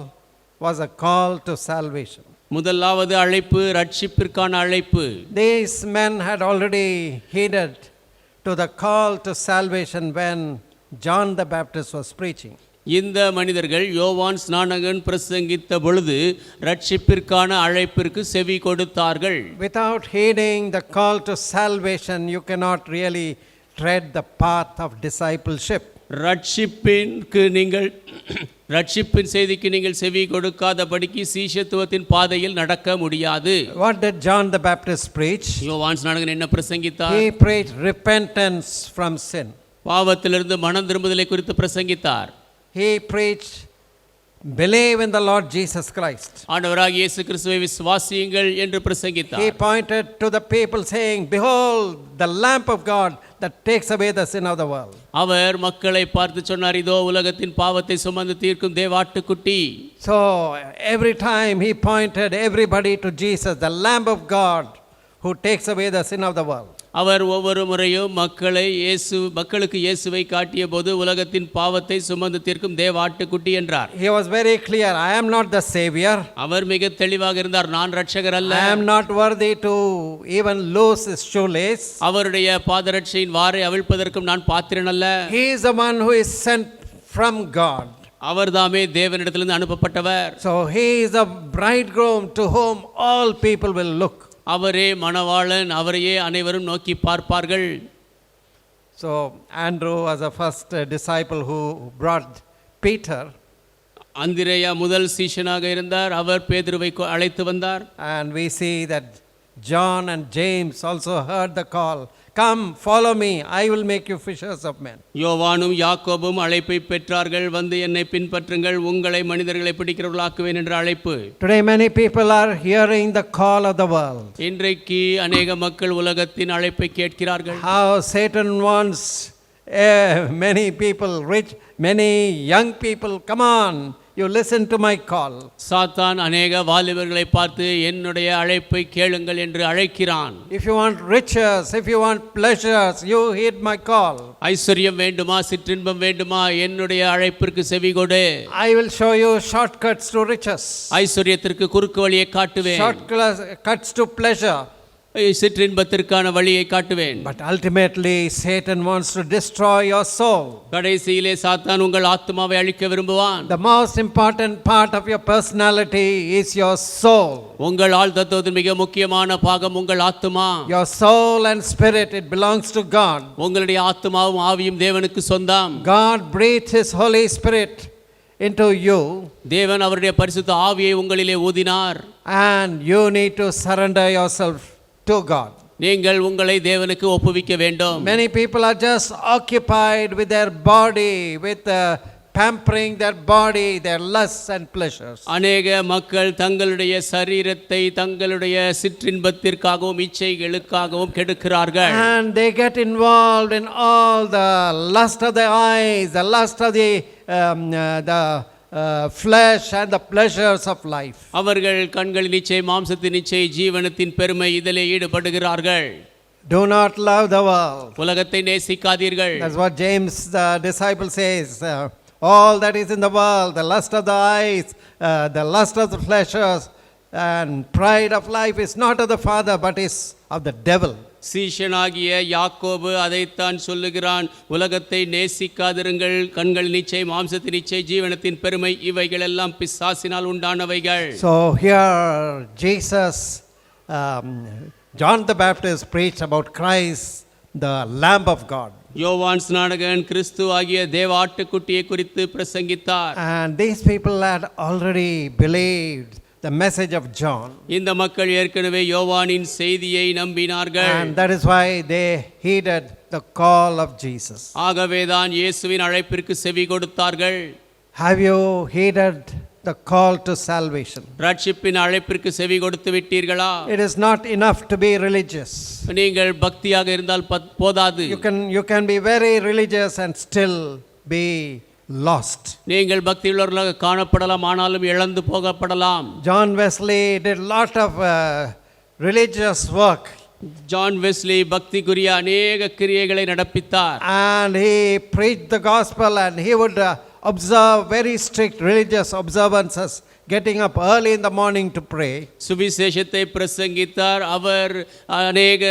was a call to salvation. முதலாவது அழைப்பு ரட்சிப்பிற்கான அழைப்பு. These men had already heeded to the call to salvation when John the Baptist was preaching. இந்த மனிதர்கள் யோவான் ஸ்நானகன் பிரசங்கித்த பொழுது ரட்சிப்பிற்கான அழைப்பிற்கு செவி கொடுத்தார்கள். Without heeding the call to salvation, you cannot really tread the path of discipleship. ரட்சிப்பின் செய்திக்கு நீங்கள் செவி கொடுக்காதபடிக்கு சீஷத்துவத்தின் பாதையில் நடக்க முடியாது. What did John the Baptist preach? யோவான் ஸ்நானகன் என்ன பிரசங்கித்தார்? He preached repentance from sin. பாவத்திலிருந்து மனம் திரும்புதலை குறித்து பிரசங்கித்தார். He preached believe in the Lord Jesus Christ. ஆண்டவராகிய இயேசு கிறிஸ்துவை விசுவாசியுங்கள் என்று பிரசங்கித்தார். He pointed to the people saying, behold the lamp of God that takes away the sin of the world. அவர் மக்களை பார்த்து சொன்னார், இதோ உலகத்தின் பாவத்தை சுமந்து தீர்க்கும் தேவாட்டுக்குட்டி. So every time he pointed everybody to Jesus, the lamb of God who takes away the sin of the world. அவர் ஒவ்வொரு முறையும் மக்களுக்கு இயேசுவை காட்டிய போது உலகத்தின் பாவத்தை சுமந்து தீர்க்கும் தேவாட்டுக்குட்டி என்றார். He was very clear, I am not the savior. அவர் மிக தெளிவாக இருந்தார், நான் ரட்சகர் அல்ல. I am not worthy to even loose his shoelace. அவருடைய பாதரட்சையின் வாரை அவிழ்ப்பதற்கும் நான் பாத்திரன் அல்ல. He is the one who is sent from God. அவர்தாமே தேவனிடத்திலிருந்து அனுப்பப்பட்டவர். So he is a bridegroom to whom all people will look. அவரே மணவாளன், அவரையே அனைவரும் நோக்கி பார்ப்பார்கள். So Andrew was the first disciple who brought Peter. அந்திரேயா முதல் சீஷனாக இருந்தார், அவர் பேதுருவை அழைத்து வந்தார். And we see that John and James also heard the call, come follow me, I will make you fishers of men. யோவானும் யாக்கோபும் அழைப்பை பெற்றார்கள், வந்து என்னை பின்பற்றுங்கள், உங்களை மனிதர்களை பிடிக்கிறவர்களாக்குவேன் என்ற அழைப்பு. Today many people are hearing the call of the world. இன்றைக்கு அநேக மக்கள் உலகத்தின் அழைப்பை கேட்கிறார்கள். How Satan wants many people, many young people, come on, you listen to my call. சாத்தான் அநேக வாலிபர்களை பார்த்து என்னுடைய அழைப்பை கேளுங்கள் என்று அழைக்கிறான். If you want riches, if you want pleasures, you heed my call. ஐஸ்வர்யம் வேண்டுமா, சிற்றின்பம் வேண்டுமா, என்னுடைய அழைப்பிற்கு செவி கொடு. I will show you shortcuts to riches. ஐஸ்வர்யத்திற்கு குறுக்கு வழியை காட்டுவேன். Shortcuts to pleasure. சிற்றின்பத்திற்கான வழியை காட்டுவேன். But ultimately Satan wants to destroy your soul. கடைசியிலே சாத்தான் உங்கள் ஆத்மாவை அழிக்க விரும்புவான். The most important part of your personality is your soul. உங்கள் ஆள் தத்துவத்தின் மிக முக்கியமான பாகம் உங்கள் ஆத்மா. Your soul and spirit, it belongs to God. உங்களுடைய ஆத்மாவும் ஆவியும் தேவனுக்கு சொந்தம். God breathed his Holy Spirit into you. தேவன் அவருடைய பரிசுத்த ஆவியை உங்களிலே ஊதினார். And you need to surrender yourself to God. நீங்கள் உங்களை தேவனுக்கு ஒப்புவிக்க வேண்டும். Many people are just occupied with their body, with pampering their body, their lusts and pleasures. அநேக மக்கள் தங்களுடைய சரீரத்தை தங்களுடைய சிற்றின்பத்திற்காகவும் இச்சைகளுக்காகவும் கெடுக்கிறார்கள். And they get involved in all the lust of the eyes, the lust of the flesh and the pleasures of life. அவர்கள் கண்களின் இச்சை, மாம்சத்தின் இச்சை, ஜீவனத்தின் பெருமை இதிலே ஈடுபடுகிறார்கள். Do not love the world. உலகத்தை நேசிக்காதீர்கள். That's what James the disciple says. All that is in the world, the lust of the eyes, the lust of the pleasures and pride of life is not of the Father but is of the devil. சீஷனாகிய யாக்கோபு அதைத்தான் சொல்லுகிறான். உலகத்தை நேசிக்காதிருங்கள், கண்களின் இச்சை, மாம்சத்தின் இச்சை, ஜீவனத்தின் பெருமை இவைகள் எல்லாம் பிசாசினால் உண்டானவைகள். So here Jesus, John the Baptist preached about Christ, the Lamb of God. யோவான் ஸ்நானகன் கிறிஸ்து ஆகிய தேவ ஆட்டுக்குட்டியை குறித்து பிரசங்கித்தார். And these people had already believed the message of John. இந்த மக்கள் ஏற்கனவே யோவானின் செய்தியை நம்பினார்கள். And that is why they heeded the call of Jesus. ஆகவேதான் இயேசுவின் அழைப்பிற்கு செவி கொடுத்தார்கள். Have you heeded the call to salvation? ரட்சிப்பின் அழைப்பிற்கு செவி கொடுத்து விட்டீர்களா? It is not enough to be religious. நீங்கள் பக்தியாக இருந்தால் போதாது. You can be very religious and still be lost. நீங்கள் பக்தியுள்ளவர்களாக காணப்படலாம், ஆனாலும் இழந்து போகப்படலாம். John Wesley did a lot of religious work. John Wesley பக்திக்குரிய அநேக கிரியைகளை நடப்பித்தார். And he preached the gospel and he would observe very strict religious observances, getting up early in the morning to pray. சுவிசேஷத்தை பிரசங்கித்தார். அவர் அநேக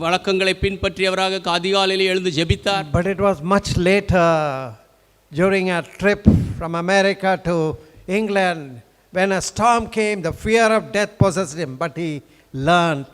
வழக்கங்களை பின்பற்றியவராக அதிகாலையில் எழுந்து ஜெபித்தார். But it was much later, during a trip from America to England, when a storm came, the fear of death possessed him, but he learned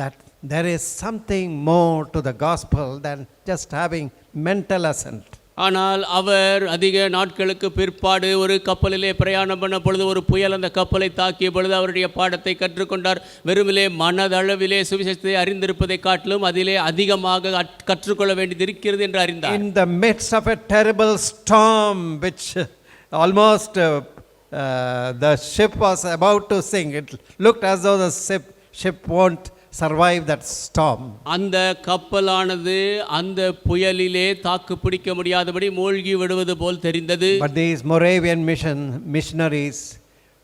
that there is something more to the gospel than just having mental assent. ஆனால் அவர் அதிக நாட்களுக்கு பிற்பாடு ஒரு கப்பலிலே பிரயாணம் பண்ண பொழுது ஒரு புயல் அந்த கப்பலை தாக்கிய பொழுது அவருடைய பாடத்தை கற்றுக்கொண்டார். வெறுமிலே மனதளவிலே சுவிசேஷத்தை அறிந்திருப்பதை காட்டிலும் அதிலே அதிகமாக கற்றுக்கொள்ள வேண்டியது இருக்கிறது என்று அறிந்தார். In the midst of a terrible storm which almost the ship was about to sink, it looked as though the ship won't survive that storm. அந்த கப்பலானது அந்த புயலிலே தாக்கு பிடிக்க முடியாதபடி மூழ்கி விடுவது போல் தெரிந்தது. But these Moravian missionaries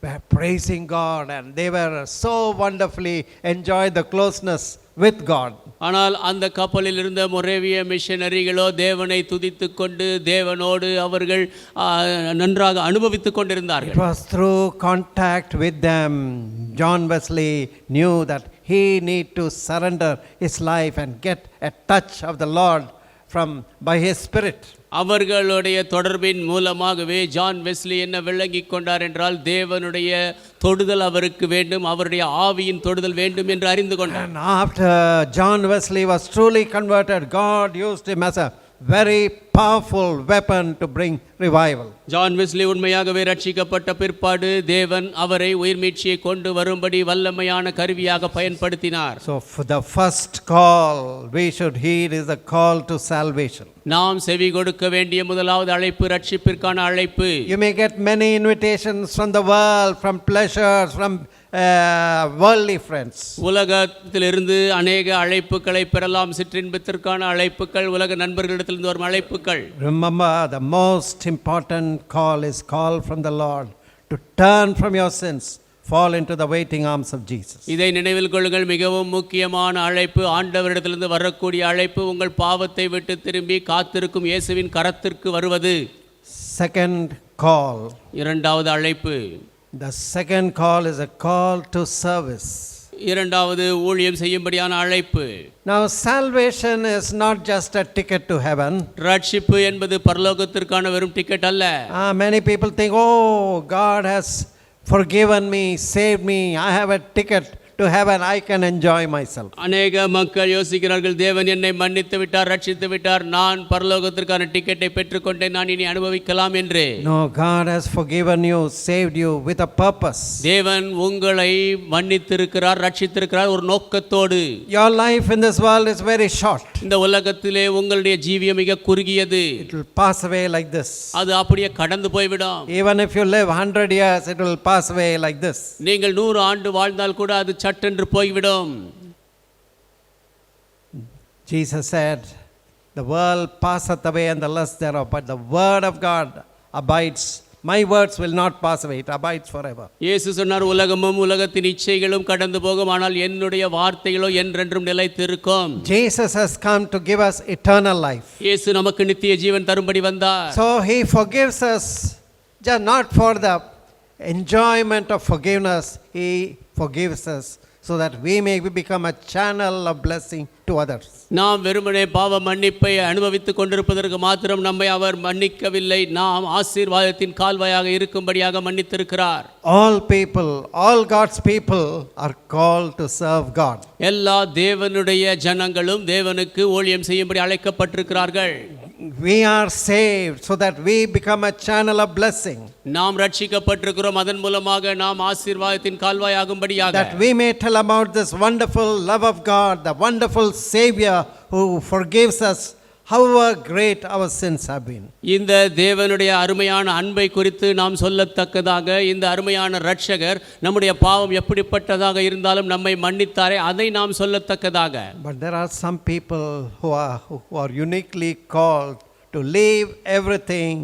were praising God and they were so wonderfully enjoyed the closeness with God. ஆனால் அந்த கப்பலில் இருந்த மொரேவிய மிஷனரிகளோ தேவனை துதித்துக் கொண்டு தேவனோடு அவர்கள் நன்றாக அனுபவித்துக் கொண்டிருந்தார்கள். It was through contact with them John Wesley knew that he need to surrender his life and get a touch of the Lord by his spirit. அவர்களுடைய தொடர்பின் மூலமாகவே ஜான் வெஸ்லி என்ன விளங்கிக் கொண்டார் என்றால் தேவனுடைய தொடுதல் அவருக்கு வேண்டும், அவருடைய ஆவியின் தொடுதல் வேண்டும் என்று அறிந்து கொண்டார். And after John Wesley was truly converted, God used him as a very powerful weapon to bring revival. John Wesley உண்மையாகவே ரட்சிக்கப்பட்ட பிற்பாடு தேவன் அவரை உயிர்மீட்சியை கொண்டு வரும்படி வல்லமையான கருவியாக பயன்படுத்தினார். So for the first call we should heed is the call to salvation. நாம் செவி கொடுக்க வேண்டிய முதலாவது அழைப்பு ரட்சிப்பிற்கான அழைப்பு. You may get many invitations from the world, from pleasures, from worldly friends. உலகத்திலிருந்து அநேக அழைப்புகளை பெறலாம். சிற்றின்பத்திற்கான அழைப்புகள், உலக நண்பர்களிடத்திலிருந்து வரும் அழைப்புகள். Remember, the most important call is call from the Lord to turn from your sins, fall into the waiting arms of Jesus. இதை நினைவில் கொள்ளுங்கள். மிகவும் முக்கியமான அழைப்பு, ஆண்டவரிடத்திலிருந்து வரக்கூடிய அழைப்பு, உங்கள் பாவத்தை விட்டு திரும்பி காத்திருக்கும் இயேசுவின் கரத்திற்கு வருவது. Second call. இரண்டாவது அழைப்பு. The second call is a call to service. இரண்டாவது ஊழியம் செய்யும்படியான அழைப்பு. Now salvation is not just a ticket to heaven. ரட்சிப்பு என்பது பரலோகத்திற்கான வெறும் டிக்கெட் அல்ல. Many people think, oh, God has forgiven me, saved me, I have a ticket to heaven, I can enjoy myself. அநேக மக்கள் யோசிக்கிறார்கள், தேவன் என்னை மன்னித்து விட்டார், ரட்சித்து விட்டார், நான் பரலோகத்திற்கான டிக்கெட்டை பெற்றுக்கொண்டேன், நான் இனி அனுபவிக்கலாம் என்று. No, God has forgiven you, saved you with a purpose. தேவன் உங்களை மன்னித்திருக்கிறார், ரட்சித்திருக்கிறார் ஒரு நோக்கத்தோடு. Your life in this world is very short. இந்த உலகத்திலே உங்களுடைய ஜீவியம் மிக குறுகியது. It will pass away like this. அது அப்படியே கடந்து போய்விடும். Even if you live 100 years, it will pass away like this. நீங்கள் 100 ஆண்டு வாழ்ந்தால் கூட அது சட்டென்று போய்விடும். Jesus said, the world passeth away and the lust thereof, but the word of God abides. My words will not pass away, it abides forever. இயேசு சொன்னார், உலகமும் உலகத்தின் இச்சைகளும் கடந்து போகும், ஆனால் என்னுடைய வார்த்தைகளோ என்றென்றும் நிலைத்திருக்கும். Jesus has come to give us eternal life. இயேசு நமக்கு நித்திய ஜீவன் தரும்படி வந்தார். So he forgives us just not for the enjoyment of forgiveness, he forgives us so that we may become a channel of blessing to others. நாம் வெறுமனே பாவ மன்னிப்பை அனுபவித்துக் கொண்டிருப்பதற்கு மாத்திரம் நம்மை அவர் மன்னிக்கவில்லை, நாம் ஆசீர்வாதத்தின் கால்வாயாக இருக்கும்படியாக மன்னித்திருக்கிறார். All people, all God's people are called to serve God. எல்லா தேவனுடைய ஜனங்களும் தேவனுக்கு ஊழியம் செய்யும்படி அழைக்கப்பட்டிருக்கிறார்கள். We are saved so that we become a channel of blessing. நாம் ரட்சிக்கப்பட்டிருக்கிறோம், அதன் மூலமாக நாம் ஆசீர்வாதத்தின் கால்வாயாகும்படியாக. That we may tell about this wonderful love of God, the wonderful Savior who forgives us however great our sins have been. இந்த தேவனுடைய அருமையான அன்பை குறித்து நாம் சொல்லத்தக்கதாக இந்த அருமையான இரட்சகர் நம்முடைய பாவம் எப்படிப்பட்டதாக இருந்தாலும் நம்மை மன்னித்தாரே, அதை நாம் சொல்லத்தக்கதாக. But there are some people who are uniquely called to leave everything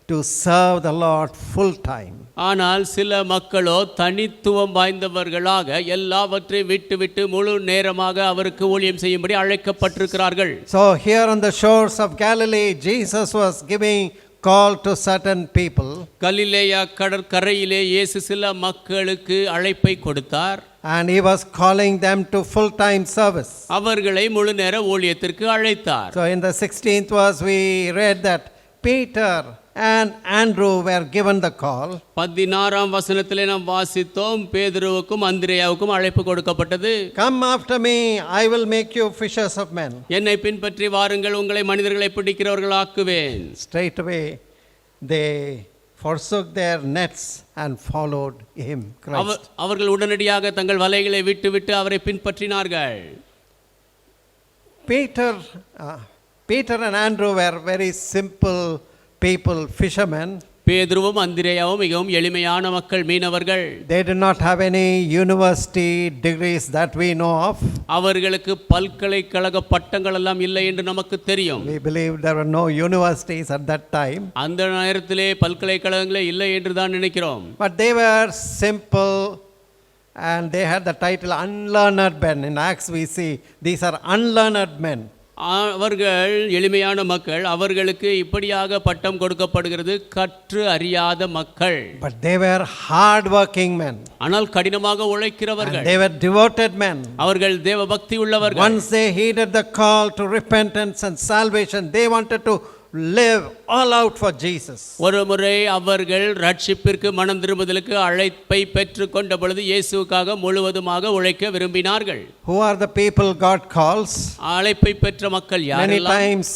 to serve the Lord full time. ஆனால் சில மக்களோ தனித்துவம் வாய்ந்தவர்களாக எல்லாவற்றையும் விட்டு முழு நேரமாக அவருக்கு ஊழியம் செய்யும்படி அழைக்கப்பட்டிருக்கிறார்கள். So here on the shores of Galilee, Jesus was giving call to certain people. கலிலேயா கடற்கரையிலே இயேசு சில மக்களுக்கு அழைப்பை கொடுத்தார். And he was calling them to full time service. அவர்களை முழு நேர ஊழியத்திற்கு அழைத்தார். So in the 16th verse we read that Peter and Andrew were given the call. 16ஆம் வசனத்திலே நாம் வாசித்தோம், பேதுருவுக்கும் அந்திரேயாவுக்கும் அழைப்பு கொடுக்கப்பட்டது. Come after me, I will make you fishers of men. என்னை பின்பற்றி வாருங்கள், உங்களை மனிதர்களை பிடிக்கிறவர்களாக்குவேன். Straight away they forsook their nets and followed him, Christ. அவர்கள் உடனடியாக தங்கள் வலைகளை விட்டு அவரை பின்பற்றினார்கள். Peter and Andrew were very simple people, fishermen. பேதுருவும் அந்திரேயாவும் மிகவும் எளிமையான மக்கள், மீனவர்கள். They did not have any university degrees that we know of. அவர்களுக்கு பல்கலைக்கழக பட்டங்கள் எல்லாம் இல்லை என்று நமக்கு தெரியும். We believe there were no universities at that time. அந்த நேரத்திலே பல்கலைக்கழகங்களே இல்லை என்று தான் நினைக்கிறோம். But they were simple and they had the title unlearned men. In Acts we see these are unlearned men. அவர்கள் எளிமையான மக்கள், அவர்களுக்கு இப்படியாக பட்டம் கொடுக்கப்படுகிறது, கற்று அறியாத மக்கள். But they were hard working men. ஆனால் கடினமாக உழைக்கிறவர்கள். They were devoted men. அவர்கள் தேவ பக்தி உள்ளவர்கள். Once they heeded the call to repentance and salvation, they wanted to live all out for Jesus. ஒரு முறை அவர்கள் ரட்சிப்பிற்கு மனம் திரும்புதலுக்கு அழைப்பை பெற்று கொண்ட பொழுது இயேசுவுக்காக முழுவதுமாக உழைக்க விரும்பினார்கள். Who are the people God calls? அழைப்பை பெற்ற மக்கள் யாரெல்லாம்? Many times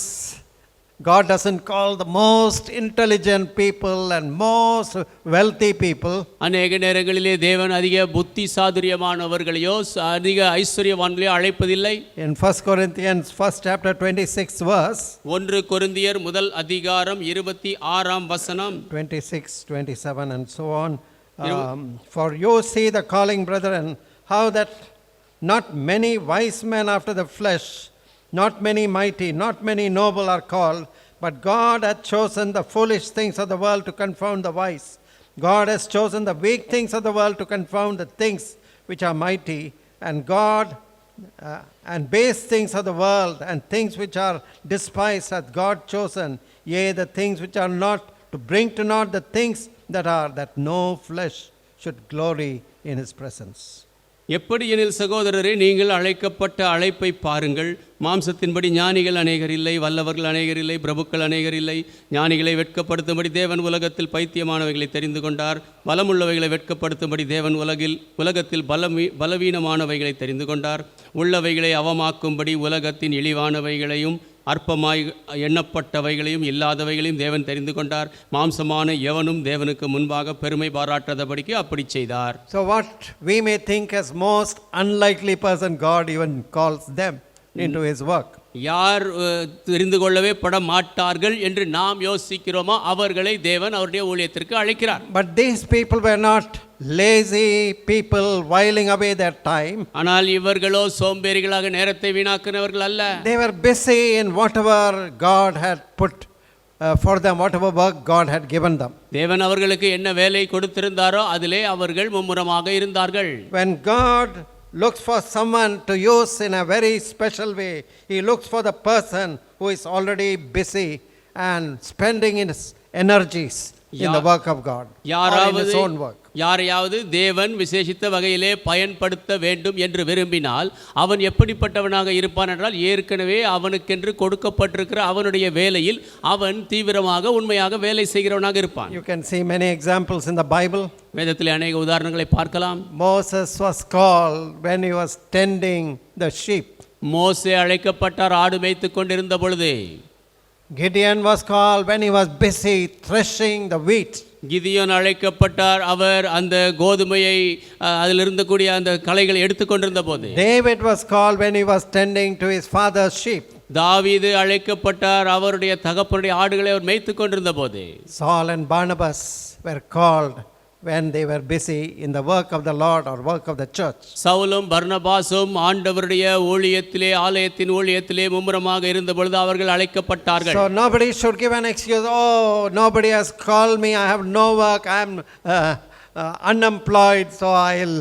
God doesn't call the most intelligent people and most wealthy people. அநேக நேரங்களிலே தேவன் அதிக புத்தி சாதுரியமானவர்களையோ அதிக ஐஸ்வர்யவான்களையோ அழைப்பதில்லை. In 1 Corinthians 1st chapter 26th verse, 1 கொரிந்தியர் முதல் அதிகாரம் 26ஆம் வசனம், 26, 27 and so on. For you see the calling, brethren, how that not many wise men after the flesh, not many mighty, not many noble are called, but God hath chosen the foolish things of the world to confound the wise. God has chosen the weak things of the world to confound the things which are mighty, and base things of the world and things which are despised hath God chosen, yea, the things which are not, to bring to naught the things that are, that no flesh should glory in his presence. எப்படி எனில் சகோதரரே, நீங்கள் அழைக்கப்பட்ட அழைப்பை பாருங்கள். மாம்சத்தின்படி ஞானிகள் அநேகர் இல்லை, வல்லவர்கள் அநேகர் இல்லை, பிரபுக்கள் அநேகர் இல்லை. ஞானிகளை வெட்கப்படுத்தும்படி தேவன் உலகத்தில் பைத்தியமானவைகளை தெரிந்து கொண்டார். பலமுள்ளவைகளை வெட்கப்படுத்தும்படி தேவன் உலகத்தில் பலவீனமானவைகளை தெரிந்து கொண்டார். உள்ளவைகளை அவமாக்கும்படி உலகத்தின் இழிவானவைகளையும் அற்பமாய் எண்ணப்பட்டவைகளையும் இல்லாதவைகளையும் தேவன் தெரிந்து கொண்டார். மாம்சமான எவனும் தேவனுக்கு முன்பாக பெருமை பாராட்டாதபடிக்கு அப்படி செய்தார். So what we may think as most unlikely person, God even calls them into his work. யார் தெரிந்து கொள்ளவே பட மாட்டார்கள் என்று நாம் யோசிக்கிறோமோ அவர்களை தேவன் அவருடைய ஊழியத்திற்கு அழைக்கிறார். But these people were not lazy people whiling away their time. ஆனால் இவர்களோ சோம்பேறிகளாக நேரத்தை வீணாக்குனவர்கள் அல்ல. They were busy in whatever God had put for them, whatever work God had given them. தேவன் அவர்களுக்கு என்ன வேலை கொடுத்திருந்தாரோ அதிலே அவர்கள் மும்முரமாக இருந்தார்கள். When God looks for someone to use in a very special way, he looks for the person who is already busy and spending his energies in the work of God, or in his own work. யாரையாவது தேவன் விசேஷித்த வகையிலே பயன்படுத்த வேண்டும் என்று விரும்பினால் அவன் எப்படிப்பட்டவனாக இருப்பான் என்றால், ஏற்கனவே அவனுக்கென்று கொடுக்கப்பட்டிருக்கிற அவனுடைய வேலையில் அவன் தீவிரமாக உண்மையாக வேலை செய்கிறவனாக இருப்பான். You can see many examples in the Bible. வேதத்திலே அநேக உதாரணங்களை பார்க்கலாம். Moses was called when he was tending the sheep. மோசே அழைக்கப்பட்டார் ஆடு மேய்த்துக் கொண்டிருந்த பொழுது. Gideon was called when he was busy threshing the wheat. Gideon அழைக்கப்பட்டார், அவர் அந்த கோதுமையை அதில் இருந்தக்கூடிய அந்த களைகளை எடுத்துக்கொண்டிருந்த போது. David was called when he was tending to his father's sheep. தாவீது அழைக்கப்பட்டார். அவருடைய தகப்பனுடைய ஆடுகளை அவர் மேய்த்து கொண்டிருந்த போது Saul and Barnabas were called when they were busy in the work of the Lord or work of the church. சவுலும் பர்னபாசும் ஆண்டவருடைய ஊழியத்திலே, ஆலயத்தின் ஊழியத்திலே மும்முரமாக இருந்த பொழுது அவர்கள் அழைக்கப்பட்டார்கள். So nobody should give an excuse, oh, nobody has called me, I have no work, I am unemployed, so I'll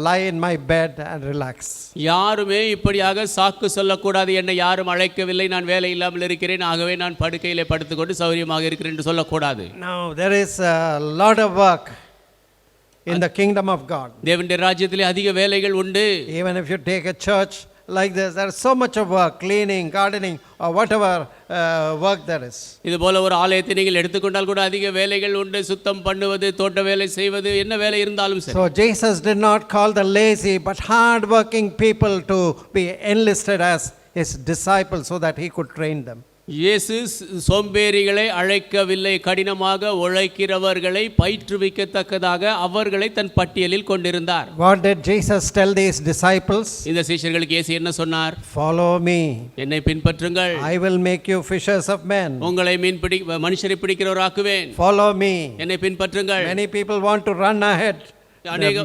lie in my bed and relax. யாருமே இப்படியாக சாக்கு சொல்லக்கூடாது. என்னை யாரும் அழைக்கவில்லை, நான் வேலை இல்லாமல் இருக்கிறேன், ஆகவே நான் படுக்கையிலே படுத்துக்கொண்டு சௌரியமாக இருக்கிறேன் என்று சொல்லக்கூடாது. Now there is a lot of work in the kingdom of God. தேவனுடைய ராஜ்யத்திலே அதிக வேலைகள் உண்டு. Even if you take a church like this, there is so much of work, cleaning, gardening, or whatever work there is. இது போல ஒரு ஆலயத்தை நீங்கள் எடுத்துக்கொண்டால் கூட அதிக வேலைகள் உண்டு. சுத்தம் பண்ணுவது, தோட்ட வேலை செய்வது, என்ன வேலை இருந்தாலும் சரி. So Jesus did not call the lazy but hard working people to be enlisted as his disciples so that he could train them. இயேசு சோம்பேறிகளை அழைக்கவில்லை, கடினமாக உழைக்கிறவர்களை பயிற்றுவிக்கத்தக்கதாக அவர்களை தன் பட்டியலில் கொண்டிருந்தார். What did Jesus tell these disciples? இந்த சீஷர்களுக்கு இயேசு என்ன சொன்னார்? Follow me. என்னை பின்பற்றுங்கள், I will make you fishers of men. உங்களை மனுஷரை பிடிக்கிறவராக்குவேன். Follow me. என்னை பின்பற்றுங்கள். Many people want to run ahead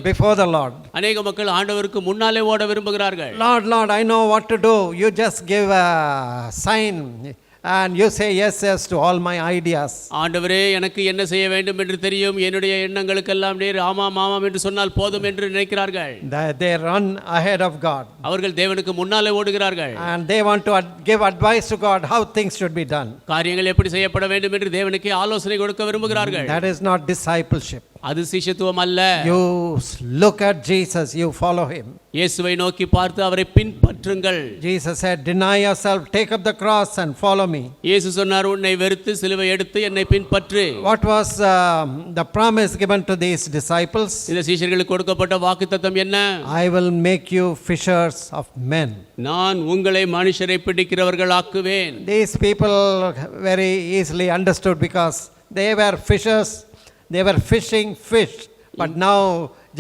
before the Lord. அநேக மக்கள் ஆண்டவருக்கு முன்னாலே ஓட விரும்புகிறார்கள். Lord, Lord, I know what to do. You just give a sign and you say yes to all my ideas. ஆண்டவரே, எனக்கு என்ன செய்ய வேண்டும் என்று தெரியும், என்னுடைய எண்ணங்களுக்கெல்லாம் நீர் ஆமாம் ஆமாம் என்று சொன்னால் போதும் என்று நினைக்கிறார்கள். They run ahead of God. அவர்கள் தேவனுக்கு முன்னாலே ஓடுகிறார்கள். And they want to give advice to God how things should be done. காரியங்கள் எப்படி செய்யப்பட வேண்டும் என்று தேவனுக்கு ஆலோசனை கொடுக்க விரும்புகிறார்கள். That is not discipleship. அது சீஷத்துவம் அல்ல. You look at Jesus, you follow him. இயேசுவை நோக்கி பார்த்து அவரை பின்பற்றுங்கள். Jesus said, deny yourself, take up the cross and follow me. இயேசு சொன்னார், உன்னை வெறுத்து சிலுவை எடுத்து என்னை பின்பற்று. What was the promise given to these disciples? இந்த சீஷர்களுக்கு கொடுக்கப்பட்ட வாக்குத்தத்தம் என்ன? I will make you fishers of men. நான் உங்களை மனுஷரை பிடிக்கிறவர்களாக்குவேன். These people very easily understood because they were fishers. They were fishing fish, but now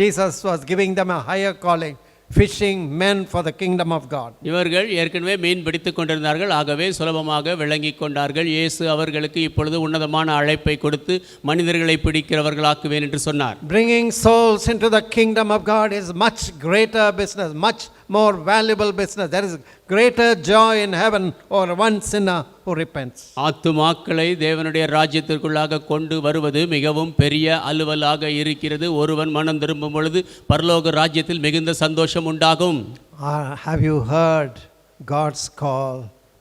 Jesus was giving them a higher calling, fishing men for the kingdom of God. இவர்கள் ஏற்கனவே மீன் பிடித்துக் கொண்டிருந்தார்கள், ஆகவே சுலபமாக விளங்கிக் கொண்டார்கள். இயேசு அவர்களுக்கு இப்பொழுது உன்னதமான அழைப்பை கொடுத்து மனிதர்களை பிடிக்கிறவர்களாக்குவேன் என்று சொன்னார். Bringing souls into the kingdom of God is much greater business, much more valuable business. There is greater joy in heaven over one sinner who repents. ஆத்துமாக்களை தேவனுடைய ராஜ்யத்திற்குள்ளாக கொண்டு வருவது மிகவும் பெரிய அலுவலாக இருக்கிறது. ஒருவன் மனம் திரும்பும் பொழுது பரலோக ராஜ்யத்தில் மிகுந்த சந்தோஷம் உண்டாகும். Have you heard God's call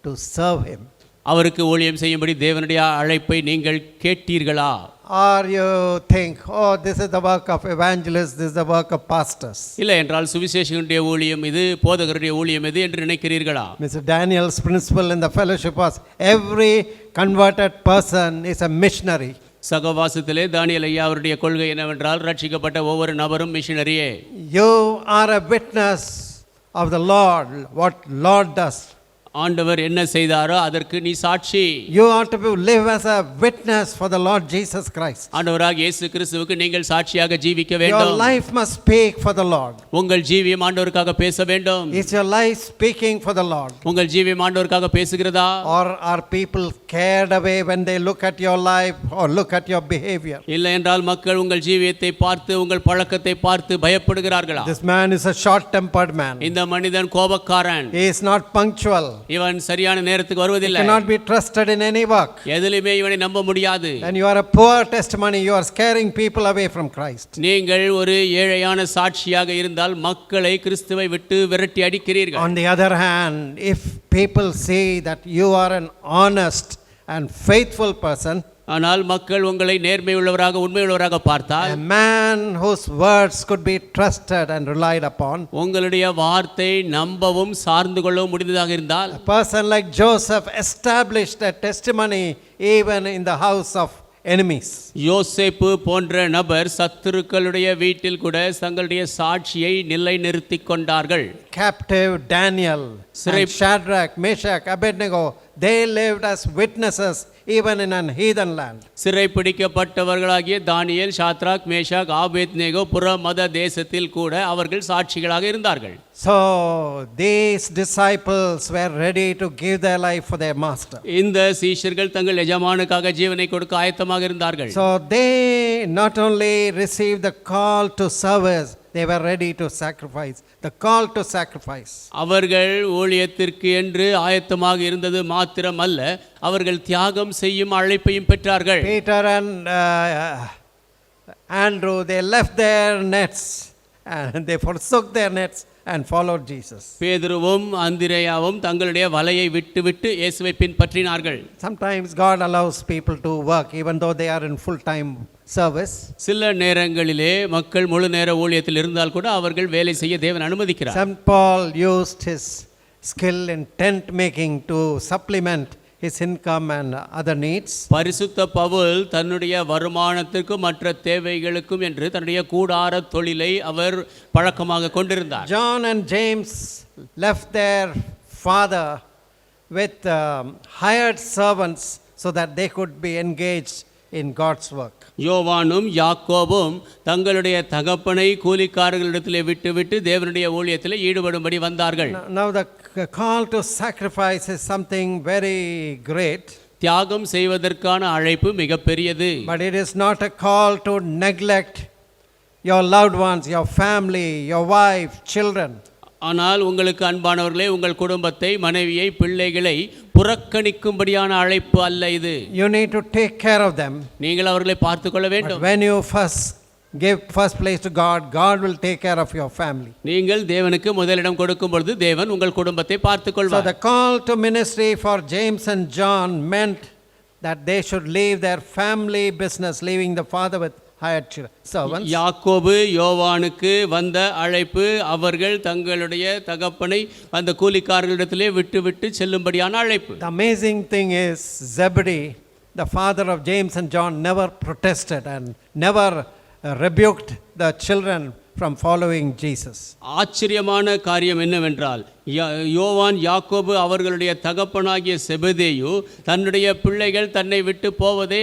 to serve him? அவருக்கு ஊழியம் செய்யும்படி தேவனுடைய அழைப்பை நீங்கள் கேட்டீர்களா? Or you think, oh, this is the work of evangelists, this is the work of pastors. இல்லை என்றால் சுவிசேஷகனுடைய ஊழியம் இது, போதகருடைய ஊழியம் இது என்று நினைக்கிறீர்களா? Mr. Daniel's principle in the fellowship was every converted person is a missionary. சகவாசத்திலே தானியேல் ஐயா அவருடைய கொள்கை என்னவென்றால் ரட்சிக்கப்பட்ட ஒவ்வொரு நபரும் மிஷனரியே. You are a witness of the Lord, what Lord does. ஆண்டவர் என்ன செய்தாரோ அதற்கு நீ சாட்சி. You ought to live as a witness for the Lord Jesus Christ. ஆண்டவராகிய இயேசு கிறிஸ்துவுக்கு நீங்கள் சாட்சியாக ஜீவிக்க வேண்டும். Your life must speak for the Lord. உங்கள் ஜீவியம் ஆண்டவருக்காக பேச வேண்டும். Is your life speaking for the Lord? உங்கள் ஜீவியம் ஆண்டவருக்காக பேசுகிறதா? Or are people scared away when they look at your life or look at your behavior? இல்லை என்றால் மக்கள் உங்கள் ஜீவியத்தை பார்த்து உங்கள் பழக்கத்தை பார்த்து பயப்படுகிறார்களா? This man is a short-tempered man. இந்த மனிதன் கோபக்காரன். He is not punctual. இவன் சரியான நேரத்துக்கு வருவதில்லை. Cannot be trusted in any work. எதிலுமே இவனை நம்ப முடியாது. And you are a poor testimony, you are scaring people away from Christ. நீங்கள் ஒரு ஏழையான சாட்சியாக இருந்தால் மக்களை கிறிஸ்துவை விட்டு விரட்டி அடிக்கிறீர்கள். On the other hand, if people see that you are an honest and faithful person, ஆனால் மக்கள் உங்களை நேர்மையுள்ளவராக உண்மையுள்ளவராக பார்த்தால், a man whose words could be trusted and relied upon, உங்களுடைய வார்த்தை நம்பவும் சார்ந்து கொள்ளவும் முடிந்ததாக இருந்தால், a person like Joseph established a testimony even in the house of enemies. யோசேப்பு போன்ற நபர் சத்துருக்களுடைய வீட்டில் கூட தங்களுடைய சாட்சியை நிலைநிறுத்திக் கொண்டார்கள். Captive Daniel, and Shadrach, Meshach, Abednego, they lived as witnesses even in an heathen land. சிறைப்பிடிக்கப்பட்டவர்களாகிய தானியேல், சாத்ராக், மேஷாக், ஆபேத்நேகோ புற மத தேசத்தில் கூட அவர்கள் சாட்சிகளாக இருந்தார்கள். So these disciples were ready to give their life for their master. இந்த சீஷர்கள் தங்கள் எஜமானுக்காக ஜீவனை கொடுக்க ஆயத்தமாக இருந்தார்கள். So they not only received the call to service, they were ready to sacrifice. The call to sacrifice. அவர்கள் ஊழியத்திற்கு என்று ஆயத்தமாக இருந்தது மாத்திரமல்ல, அவர்கள் தியாகம் செய்யும் அழைப்பையும் பெற்றார்கள். Peter and Andrew, they left their nets and they forsook their nets and followed Jesus. பேதுருவும் அந்திரேயாவும் தங்களுடைய வலையை விட்டுவிட்டு இயேசுவை பின்பற்றினார்கள். Sometimes God allows people to work even though they are in full time service. சில நேரங்களிலே மக்கள் முழு நேர ஊழியத்தில் இருந்தால் கூட அவர்கள் வேலை செய்ய தேவன் அனுமதிக்கிறார். St. Paul used his skill in tent making to supplement his income and other needs. பரிசுத்த பவுல் தன்னுடைய வருமானத்திற்கும் மற்ற தேவைகளுக்கும் என்று தன்னுடைய கூடார தொழிலை அவர் பழக்கமாக கொண்டிருந்தார். John and James left their father with hired servants so that they could be engaged in God's work. யோவானும் யாக்கோபும் தங்களுடைய தகப்பனை கூலிக்காரர்களிடத்திலே விட்டுவிட்டு தேவனுடைய ஊழியத்தில் ஈடுபடும்படி வந்தார்கள். Now the call to sacrifice is something very great. தியாகம் செய்வதற்கான அழைப்பு மிகப்பெரியது. But it is not a call to neglect your loved ones, your family, your wife, children. ஆனால் உங்களுக்கு அன்பானவர்களே, உங்கள் குடும்பத்தை, மனைவியை, பிள்ளைகளை புறக்கணிக்கும்படியான அழைப்பு அல்ல இது. You need to take care of them. நீங்கள் அவர்களை பார்த்துக் கொள்ள வேண்டும். But when you give first place to God, God will take care of your family. நீங்கள் தேவனுக்கு முதலிடம் கொடுக்கும் பொழுது தேவன் உங்கள் குடும்பத்தை பார்த்துக் கொள்வார். So the call to ministry for James and John meant that they should leave their family business, leaving the father with hired servants. யாக்கோபு யோவானுக்கு வந்த அழைப்பு அவர்கள் தங்களுடைய தகப்பனை அந்த கூலிக்காரர்களிடத்திலே விட்டு செல்லும்படியான அழைப்பு. The amazing thing is Zebedee, the father of James and John, never protested and never rebuked the children from following Jesus. ஆச்சரியமான காரியம் என்னவென்றால் யோவான் யாக்கோபு அவர்களுடைய தகப்பனாகிய செபதேயு தன்னுடைய பிள்ளைகள் தன்னை விட்டு போவதை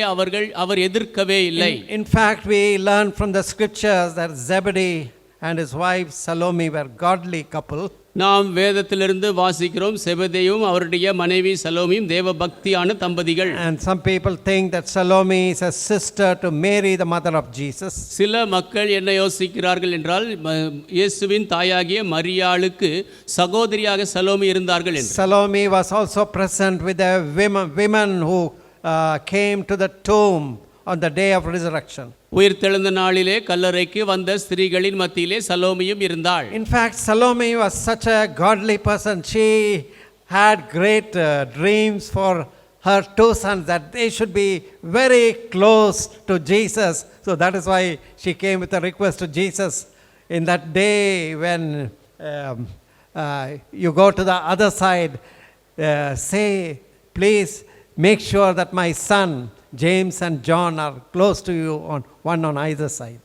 அவர் எதிர்க்கவே இல்லை. In fact, we learn from the scriptures that Zebedee and his wife Salome were godly couple. நாம் வேதத்திலிருந்து வாசிக்கிறோம், செபதேயும் அவருடைய மனைவி சலோமியும் தேவ பக்தியான தம்பதிகள். And some people think that Salome is a sister to Mary, the mother of Jesus. சில மக்கள் என்ன யோசிக்கிறார்கள் என்றால் இயேசுவின் தாயாகிய மரியாளுக்கு சகோதரியாக சலோமி இருந்தார்கள் என்று. Salome was also present with the women who came to the tomb on the day of resurrection. உயிர்த்தெழுந்த நாளிலே கல்லறைக்கு வந்த ஸ்திரீகளின் மத்தியிலே சலோமியும் இருந்தாள். In fact, Salome was such a godly person. She had great dreams for her two sons that they should be very close to Jesus. So that is why she came with a request to Jesus in that day when you go to the other side, say, please make sure that my son James and John are close to you, one on either side.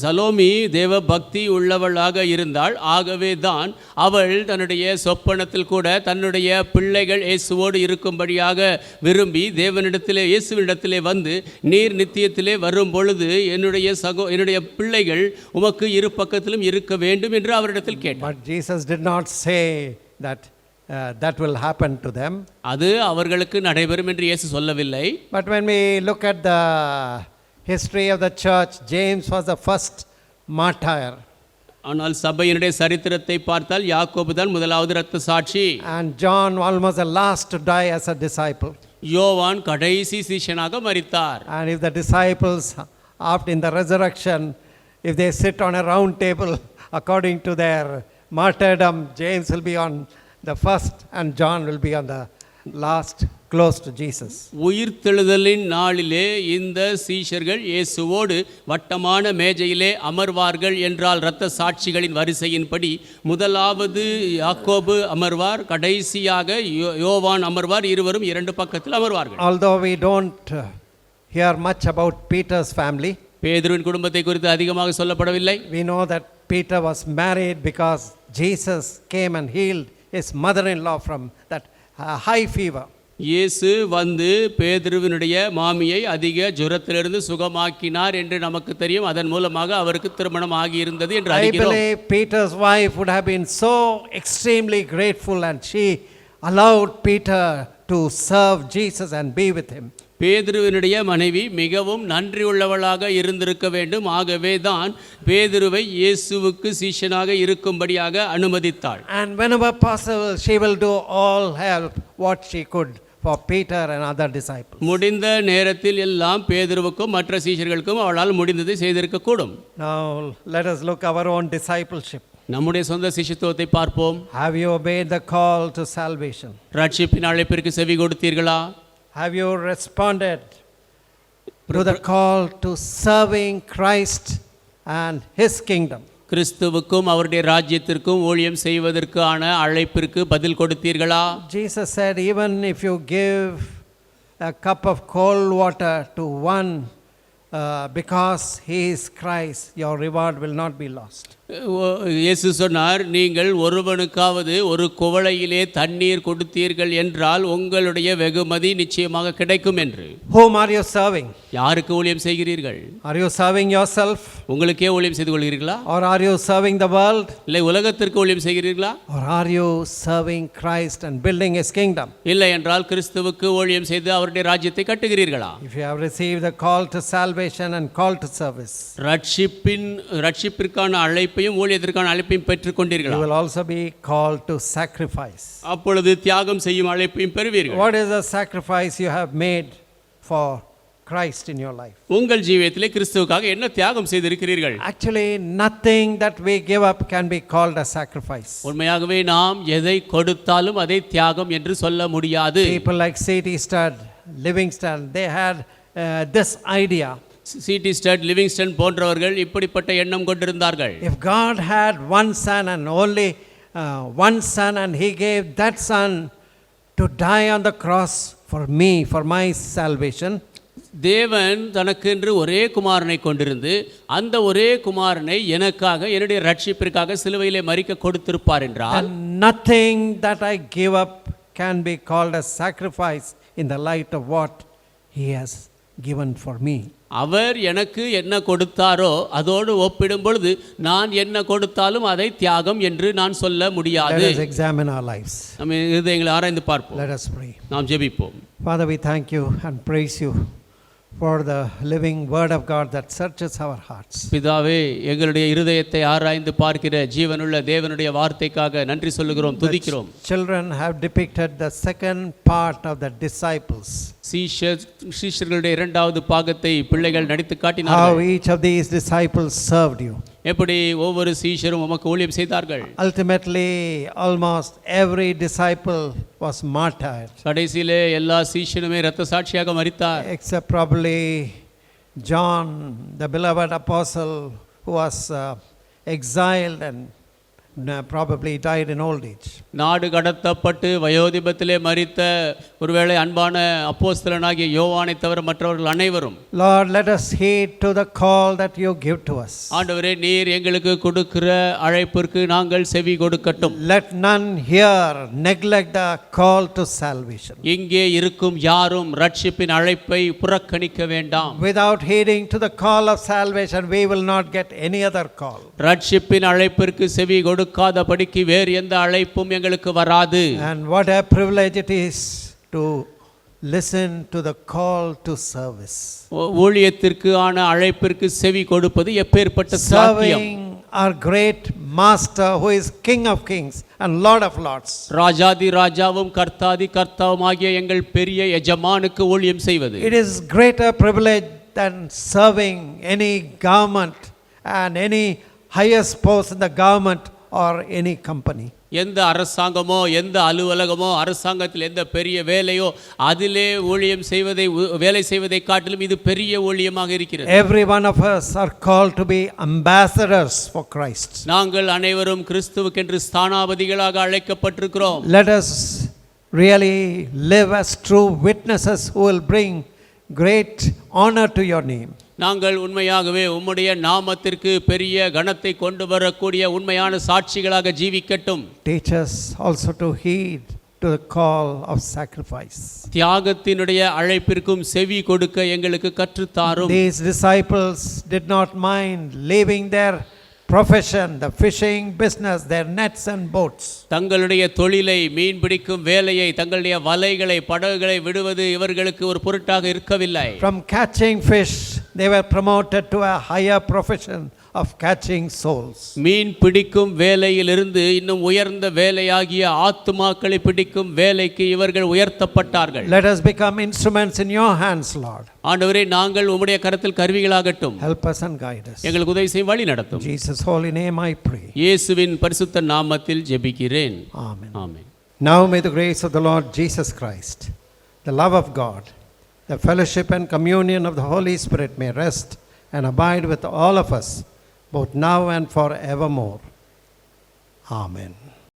Salome தேவ பக்தி உள்ளவளாக இருந்தாள். ஆகவே தான் அவள் தன்னுடைய சொப்பனத்தில் கூட தன்னுடைய பிள்ளைகள் இயேசுவோடு இருக்கும்படியாக விரும்பி தேவனிடத்திலே இயேசுவினிடத்திலே வந்து, நீர் நித்தியத்திலே வரும் பொழுது என்னுடைய பிள்ளைகள் உமக்கு இரு பக்கத்திலும் இருக்க வேண்டும் என்று அவரிடத்தில் கேட்டார். But Jesus did not say that will happen to them. அது அவர்களுக்கு நடைபெறும் என்று இயேசு சொல்லவில்லை. But when we look at the history of the church, James was the first martyr. ஆனால் சபையினுடைய சரித்திரத்தை பார்த்தால் யாக்கோபு தான் முதலாவது இரத்த சாட்சி. And John almost the last to die as a disciple. யோவான் கடைசி சீஷனாக மரித்தார். And if the disciples after in the resurrection, if they sit on a round table according to their martyrdom, James will be on the first and John will be on the last, close to Jesus. உயிர்த்தெழுதலின் நாளிலே இந்த சீஷர்கள் இயேசுவோடு வட்டமான மேஜையிலே அமர்வார்கள் என்றால் இரத்த சாட்சிகளின் வரிசையின்படி முதலாவது யாக்கோபு அமர்வார், கடைசியாக யோவான் அமர்வார். இருவரும் இரண்டு பக்கத்தில் அமர்வார்கள். Although we don't hear much about Peter's family, பேதுருவின் குடும்பத்தை குறித்து அதிகமாக சொல்லப்படவில்லை. we know that Peter was married because Jesus came and healed his mother-in-law from that high fever. இயேசு வந்து பேதுருவினுடைய மாமியை அதிக ஜுரத்திலிருந்து சுகமாக்கினார் என்று நமக்கு தெரியும். அதன் மூலமாக அவருக்கு திருமணம் ஆகியிருந்தது என்று I அறிகிறோம். believe Peter's wife would have been so extremely grateful, and she allowed Peter to serve Jesus and be with him. பேதுருவினுடைய மனைவி மிகவும் நன்றியுள்ளவளாக இருந்திருக்க வேண்டும். ஆகவே தான் பேதுருவை இயேசுவுக்கு சீஷனாக இருக்கும்படியாக அனுமதித்தாள். And whenever possible, she will do all help what she could for Peter and other disciples. முடிந்த நேரத்தில் எல்லாம் பேதுருவுக்கும் மற்ற சீஷர்களுக்கும் அவளால் முடிந்ததை செய்திருக்க கூடும். Now let us look our own discipleship. நம்முடைய சொந்த சிஷ்யத்துவத்தை பார்ப்போம். Have you obeyed the call to salvation? ரட்சிப்பின் அழைப்பிற்கு செவி கொடுத்தீர்களா? Have you responded to the call to serving Christ and his kingdom? கிறிஸ்துவுக்கும் அவருடைய ராஜ்யத்திற்கும் ஊழியம் செய்வதற்கான அழைப்பிற்கு பதில் கொடுத்தீர்களா? Jesus said, even if you give a cup of cold water to one because he is Christ, your reward will not be lost. இயேசு சொன்னார், நீங்கள் ஒருவனுக்காவது ஒரு குவளையிலே தண்ணீர் கொடுத்தீர்கள் என்றால் உங்களுடைய வெகுமதி நிச்சயமாக கிடைக்கும் என்று. Whom are you serving? யாருக்கு ஊழியம் செய்கிறீர்கள்? Are you serving yourself? உங்களுக்கே ஊழியம் செய்து கொள்கிறீர்களா? Or are you serving the world? இல்லை உலகத்திற்கு ஊழியம் செய்கிறீர்களா? Or are you serving Christ and building his kingdom? இல்லை என்றால் கிறிஸ்துவுக்கு ஊழியம் செய்து அவருடைய ராஜ்யத்தை கட்டுகிறீர்களா? If you have received the call to salvation and call to service, ரட்சிப்பிற்கான அழைப்பையும் ஊழியத்திற்கான அழைப்பையும் பெற்றுக் கொண்டீர்களா? you will also be called to sacrifice. அப்பொழுது தியாகம் செய்யும் அழைப்பையும் பெறுவீர்கள். What is the sacrifice you have made for Christ in your life? உங்கள் ஜீவியத்திலே கிறிஸ்துவுக்காக என்ன தியாகம் செய்திருக்கிறீர்கள்? Actually, nothing that we give up can be called a sacrifice. உண்மையாகவே நாம் எதை கொடுத்தாலும் அதை தியாகம் என்று சொல்ல முடியாது. People like C.T. Studd, Livingston, they had this idea. C.T. Studd, Livingston போன்றவர்கள் இப்படிப்பட்ட எண்ணம் கொண்டிருந்தார்கள். If God had one son and only one son, and he gave that son to die on the cross for me, for my salvation, தேவன் தனக்கென்று ஒரே குமாரனை கொண்டிருந்து அந்த ஒரே குமாரனை எனக்காக என்னுடைய ரட்சிப்பிற்காக சிலுவையிலே மரிக்க கொடுத்திருப்பார் என்றால், and nothing that I give up can be called a sacrifice in the light of what he has given for me. அவர் எனக்கு என்ன கொடுத்தாரோ அதோடு ஒப்பிடும் பொழுது நான் என்ன கொடுத்தாலும் அதை தியாகம் என்று நான் சொல்ல முடியாது. Let us examine our lives. நம்ம இதயங்களை ஆராய்ந்து பார்ப்போம். Let us pray. நாம் ஜெபிப்போம். Father, we thank you and praise you for the living word of God that searches our hearts. பிதாவே, எங்களுடைய இருதயத்தை ஆராய்ந்து பார்க்கிற ஜீவனுள்ள தேவனுடைய வார்த்தைக்காக நன்றி சொல்லுகிறோம், துதிக்கிறோம். Children have depicted the second part of the disciples. சீஷர்களுடைய இரண்டாவது பாகத்தை பிள்ளைகள் நடித்து How காட்டினார்கள். each of these disciples served you. எப்படி ஒவ்வொரு சீஷரும் உமக்கு ஊழியம் செய்தார்கள். Ultimately, almost every disciple was martyred, கடைசியிலே எல்லா சீஷனுமே இரத்த சாட்சியாக மரித்தார். except probably John, the beloved apostle, who was exiled and probably died in old age. நாடு கடத்தப்பட்டு வயோதிபத்திலே மரித்த ஒருவேளை அன்பான அப்போஸ்தலனாகிய யோவானை தவிர மற்றவர்கள் அனைவரும். Lord, let us heed to the call that you give to us. ஆண்டவரே, நீர் எங்களுக்கு கொடுக்கிற அழைப்பிற்கு நாங்கள் செவி கொடுக்கட்டும். Let none here neglect the call to salvation. இங்கே இருக்கும் யாரும் ரட்சிப்பின் அழைப்பை புறக்கணிக்க வேண்டாம். Without heeding to the call of salvation, we will not get any other call. ரட்சிப்பின் அழைப்பிற்கு செவி கொடுக்காதபடிக்கு வேறு எந்த அழைப்பும் எங்களுக்கு வராது. And what a privilege it is to listen to the call to service. ஊழியத்திற்கு ஆன அழைப்பிற்கு செவி கொடுப்பது எப்பேற்பட்ட சாத்தியம். Serving our great master who is King of Kings and Lord of Lords. ராஜாதி ராஜாவும் கர்த்தாதி கர்த்தாவும் ஆகிய எங்கள் பெரிய எஜமானுக்கு ஊழியம் செய்வது. It is greater privilege than serving any government and any highest post in the government or any company. எந்த அரசாங்கமோ எந்த அலுவலகமோ அரசாங்கத்தில் எந்த பெரிய வேலையோ அதிலே ஊழியம் செய்வதை வேலை செய்வதை காட்டிலும் இது பெரிய ஊழியமாக இருக்கிறது. Every one of us are called to be ambassadors for Christ. நாங்கள் அனைவரும் கிறிஸ்துவுக்கென்று ஸ்தானாபதிகளாக அழைக்கப்பட்டிருக்கிறோம். Let us really live as true witnesses who will bring great honor to your name. நாங்கள் உண்மையாகவே உம்முடைய நாமத்திற்கு பெரிய கனத்தை கொண்டு வரக்கூடிய உண்மையான சாட்சிகளாக ஜீவிக்கட்டும். Teach us also to heed to the call of sacrifice. தியாகத்தினுடைய அழைப்பிற்கும் செவி கொடுக்க எங்களுக்கு கற்றுத்தாரும். These disciples did not mind leaving their profession, the fishing business, their nets and boats. தங்களுடைய தொழிலை, மீன் பிடிக்கும் வேலையை, தங்களுடைய வலைகளை, படகுகளை விடுவது இவர்களுக்கு ஒரு பொருட்டாக இருக்கவில்லை. From catching fish, they were promoted to a higher profession of catching souls. மீன் பிடிக்கும் வேலையிலிருந்து இன்னும் உயர்ந்த வேலையாகிய ஆத்துமாக்களை பிடிக்கும் வேலைக்கு இவர்கள் உயர்த்தப்பட்டார்கள். Let us become instruments in your hands, Lord. ஆண்டவரே, நாங்கள் உம்முடைய கரத்தில் கருவிகளாகட்டும். Help us and guide us. எங்களுக்கு உதவி செய்ய வழி நடத்தும். In Jesus' holy name I pray. இயேசுவின் பரிசுத்த நாமத்தில் ஜெபிக்கிறேன். Amen. Amen. Now may the grace of the Lord Jesus Christ, the love of God, the fellowship and communion of the Holy Spirit may rest and abide with all of us, both now and forevermore. Amen.